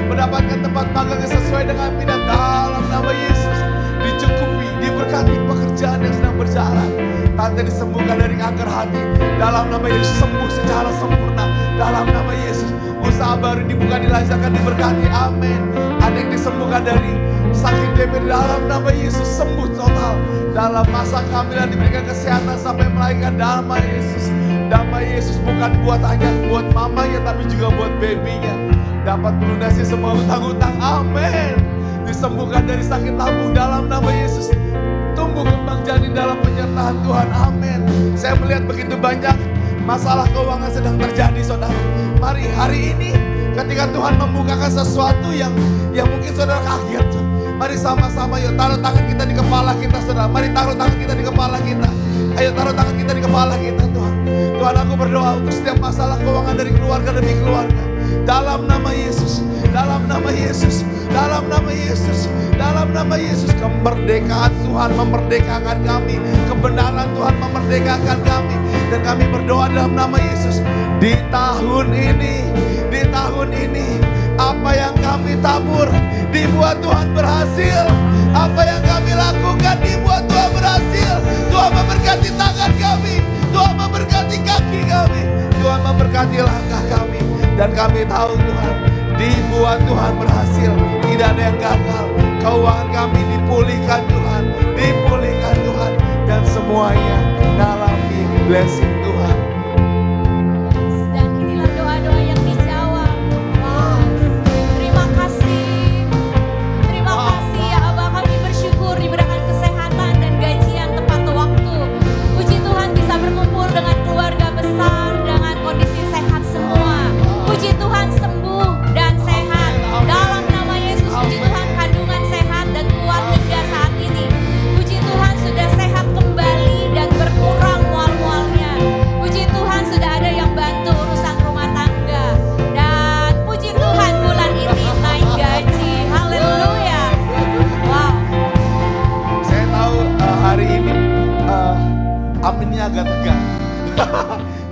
Mendapatkan tempat magang yang sesuai dengan minat, dalam nama Yesus. Dicukupi, diberkati pekerjaan yang sedang berjalan. Tante disembuhkan dari kanker hati, dalam nama Yesus. Sembuh secara sempurna, dalam nama Yesus. Usaha baru dibuka, dilancarkan, diberkati, amin. Ada yang disembuhkan dari sakit DP, dalam nama Yesus. Sembuh total. Dalam masa kehamilan diberikan kesehatan sampai melahirkan, damai Yesus. Damai Yesus bukan buat hanya buat mamanya tapi juga buat babynya. Dapat melunasi semua hutang-hutang, amin. Disembuhkan dari sakit lambung, dalam nama Yesus. Tumbuh kembang janin dalam penyertaan Tuhan, amin. Saya melihat begitu banyak masalah keuangan sedang terjadi, saudara. Mari hari ini ketika Tuhan membukakan sesuatu yang mungkin saudara kaget, mari sama-sama yuk taruh tangan kita di kepala kita, saudara. Mari taruh tangan kita di kepala kita. Ayo taruh tangan kita di kepala kita, Tuhan. Tuhan, aku berdoa untuk setiap masalah keuangan dari keluarga demi keluarga. Dalam nama Yesus, dalam nama Yesus, dalam nama Yesus, dalam nama Yesus. Kemerdekaan Tuhan memerdekakan kami, kebenaran Tuhan memerdekakan kami. Dan kami berdoa dalam nama Yesus. Di tahun ini, apa yang kami tabur dibuat Tuhan berhasil. Apa yang kami lakukan dibuat Tuhan berhasil. Tuhan memberkati tangan kami, Tuhan memberkati kaki kami, Tuhan memberkati langkah kami. Dan kami tahu Tuhan, dibuat Tuhan berhasil. Tidak ada yang gagal. Keuangan kami dipulihkan Tuhan, dipulihkan Tuhan. Dan semuanya mengalami blessing Tuhan. Dan inilah doa-doa yang dijawab. Wow. Terima kasih. Terima kasih ya Abah, kami bersyukur diberikan kesehatan dan gajian tepat waktu. Puji Tuhan bisa berkumpul dengan keluarga besar dengan kondisi sehat semua. Puji Tuhan sembuh dan sehat. Dalam nama Yesus, puji Tuhan kandungan sehat dan kuat hingga saat ini. Puji Tuhan sudah sehat kembali dan berkurang mual-mualnya. Puji Tuhan sudah ada yang bantu urusan rumah tangga. Dan puji Tuhan bulan ini naik gaji. Haleluya. Wow. Saya tahu hari ini aminnya agak tegang.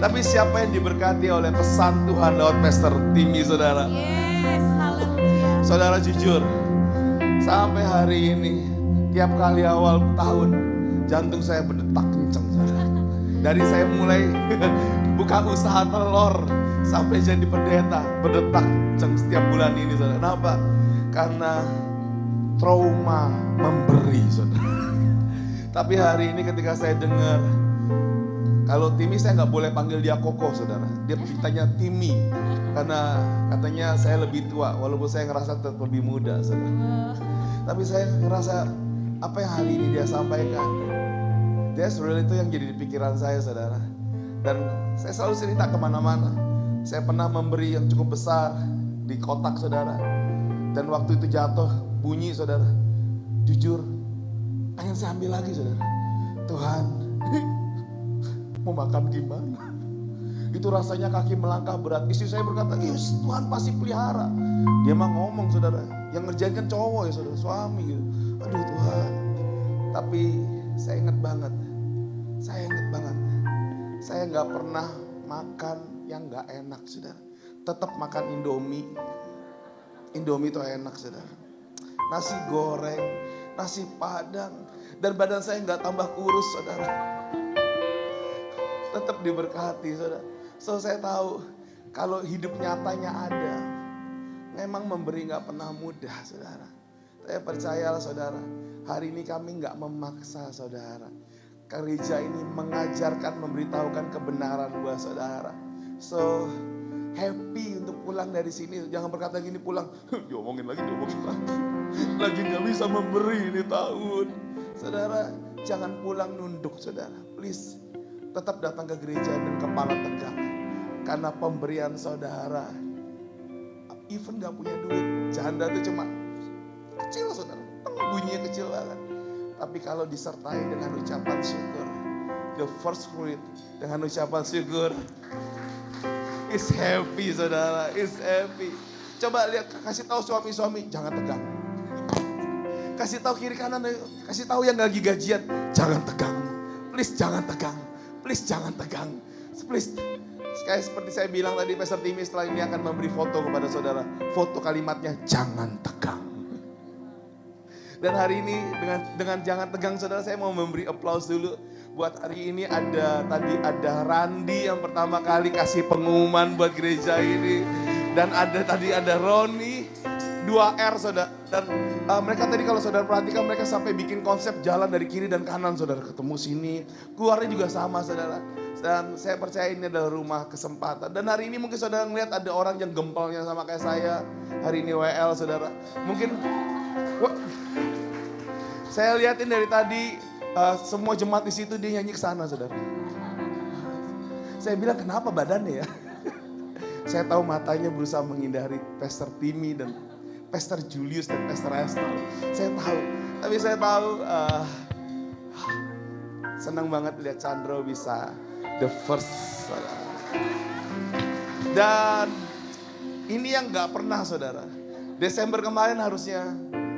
Tapi siapa yang diberkati oleh pesan Tuhan lewat Pastor Timmy, saudara? Yes, haleluya. Saudara jujur, sampai hari ini tiap kali awal tahun jantung saya berdetak kencang, saudara. Dari saya mulai buka usaha telur sampai jadi pendeta berdetak kencang setiap bulan ini, saudara. Kenapa? Karena trauma memberi, saudara. Tapi hari ini ketika saya dengar, kalau Timmy saya nggak boleh panggil dia Koko, saudara. Dia mintanya Timmy karena katanya saya lebih tua, walaupun saya ngerasa tetap lebih muda, saudara. Tapi saya ngerasa apa yang hari ini dia sampaikan, that's really itu yang jadi di pikiran saya, saudara. Dan saya selalu cerita kemana-mana. Saya pernah memberi yang cukup besar di kotak, saudara. Dan waktu itu jatuh bunyi, saudara. Jujur, pengen saya ambil lagi, saudara. Tuhan, mau makan gimana? Itu rasanya kaki melangkah berat. Istri saya berkata, yes, Tuhan pasti pelihara. Dia mah ngomong, saudara. Yang ngerjain kan cowok ya, saudara, suami gitu. Aduh Tuhan. Tapi saya ingat banget. Saya nggak pernah makan yang nggak enak, saudara. Tetap makan Indomie. Indomie itu enak, saudara. Nasi goreng, nasi padang. Dan badan saya nggak tambah kurus, saudara. Tetap diberkati, saudara. So saya tahu kalau hidup nyatanya ada, memang memberi nggak pernah mudah, saudara. Saya percayalah, saudara, hari ini kami nggak memaksa, saudara. Gereja ini mengajarkan, memberitahukan kebenaran buat saudara. So happy untuk pulang dari sini. Jangan berkata gini pulang, diomongin lagi. Lagi nggak bisa memberi ini tahun. Saudara, jangan pulang nunduk, saudara. Please, tetap datang ke gereja dan kepala tegak. Karena pemberian saudara, even gak punya duit, janda itu cuma kecil, saudara. Bunyinya kecil banget. Tapi kalau disertai dengan ucapan syukur, the first fruit dengan ucapan syukur, is happy, saudara, is happy. Coba lihat, kasih tahu suami-suami, jangan tegang. Kasih tahu kiri kanan, kasih tahu yang lagi gajian, jangan tegang. Please jangan tegang, please jangan tegang, please. Kayak seperti saya bilang tadi, Pastor Timmy setelah ini akan memberi foto kepada saudara. Foto kalimatnya, jangan tegang. Dan hari ini dengan jangan tegang, saudara, saya mau memberi applause dulu. Buat hari ini ada Randi yang pertama kali kasih pengumuman buat gereja ini. Dan ada Roni, 2R, saudara. Dan mereka tadi kalau saudara perhatikan, mereka sampai bikin konsep jalan dari kiri dan kanan, saudara. Ketemu sini, keluarnya juga sama, saudara. Dan saya percaya ini adalah rumah kesempatan. Dan hari ini mungkin saudara ngeliat ada orang yang gempalnya sama kayak saya. Hari ini WL, saudara. Mungkin saya liatin dari tadi semua jemaat di situ dia nyanyi ke sana, saudara. Saya bilang kenapa badannya ya? Saya tahu matanya berusaha menghindari Pastor Timmy dan Pastor Julius dan Pastor Esther. Saya tahu, tapi saya tahu senang banget lihat Chandro bisa the first. Dan ini yang nggak pernah, saudara. Desember kemarin harusnya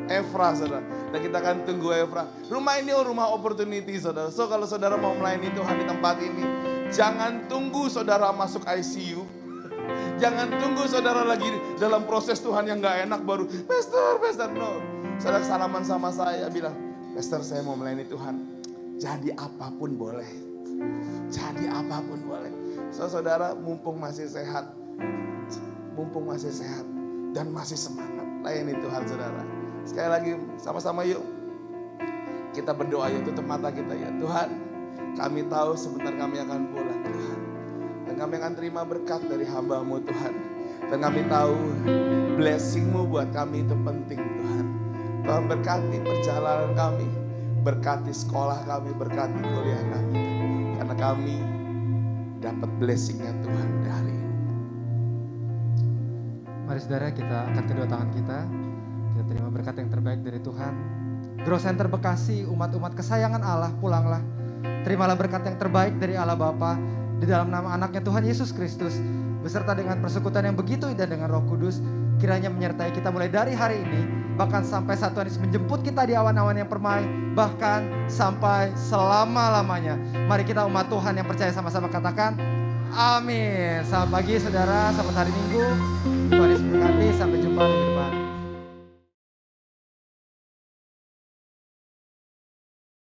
Efra, saudara. Dan kita akan tunggu Efra. Rumah ini rumah opportunity, saudara. So kalau saudara mau melayani Tuhan di tempat ini, jangan tunggu saudara masuk ICU. Jangan tunggu saudara lagi dalam proses Tuhan yang gak enak baru, Pastor, no. Saudara salaman sama saya bilang, Pastor, saya mau melayani Tuhan. Jadi apapun boleh. Jadi apapun boleh. So saudara, mumpung masih sehat dan masih semangat, layani Tuhan, saudara. Sekali lagi sama-sama yuk. Kita berdoa yuk, tutup mata kita ya. Tuhan, kami tahu sebentar kami akan pulang, Tuhan. Dan kami akan terima berkat dari hamba-Mu, Tuhan. Dan kami tahu blessing-Mu buat kami itu penting, Tuhan. Tuhan berkati perjalanan kami. Berkati sekolah kami, berkati kuliah kami. Karena kami dapat blessing-nya Tuhan dari ini. Mari saudara, kita angkat kedua tangan kita. Kita terima berkat yang terbaik dari Tuhan. Grow Center Bekasi, umat-umat kesayangan Allah, pulanglah. Terimalah berkat yang terbaik dari Allah Bapa di dalam nama anaknya Tuhan Yesus Kristus. Beserta dengan persekutuan yang begitu indah dengan Roh Kudus. Kiranya menyertai kita mulai dari hari ini. Bahkan sampai saat Tuhan Yesus menjemput kita di awan-awan yang permai. Bahkan sampai selama-lamanya. Mari kita umat Tuhan yang percaya sama-sama katakan amin. Selamat pagi saudara, selamat hari Minggu. Tuhan Yesus berkati, sampai jumpa di depan.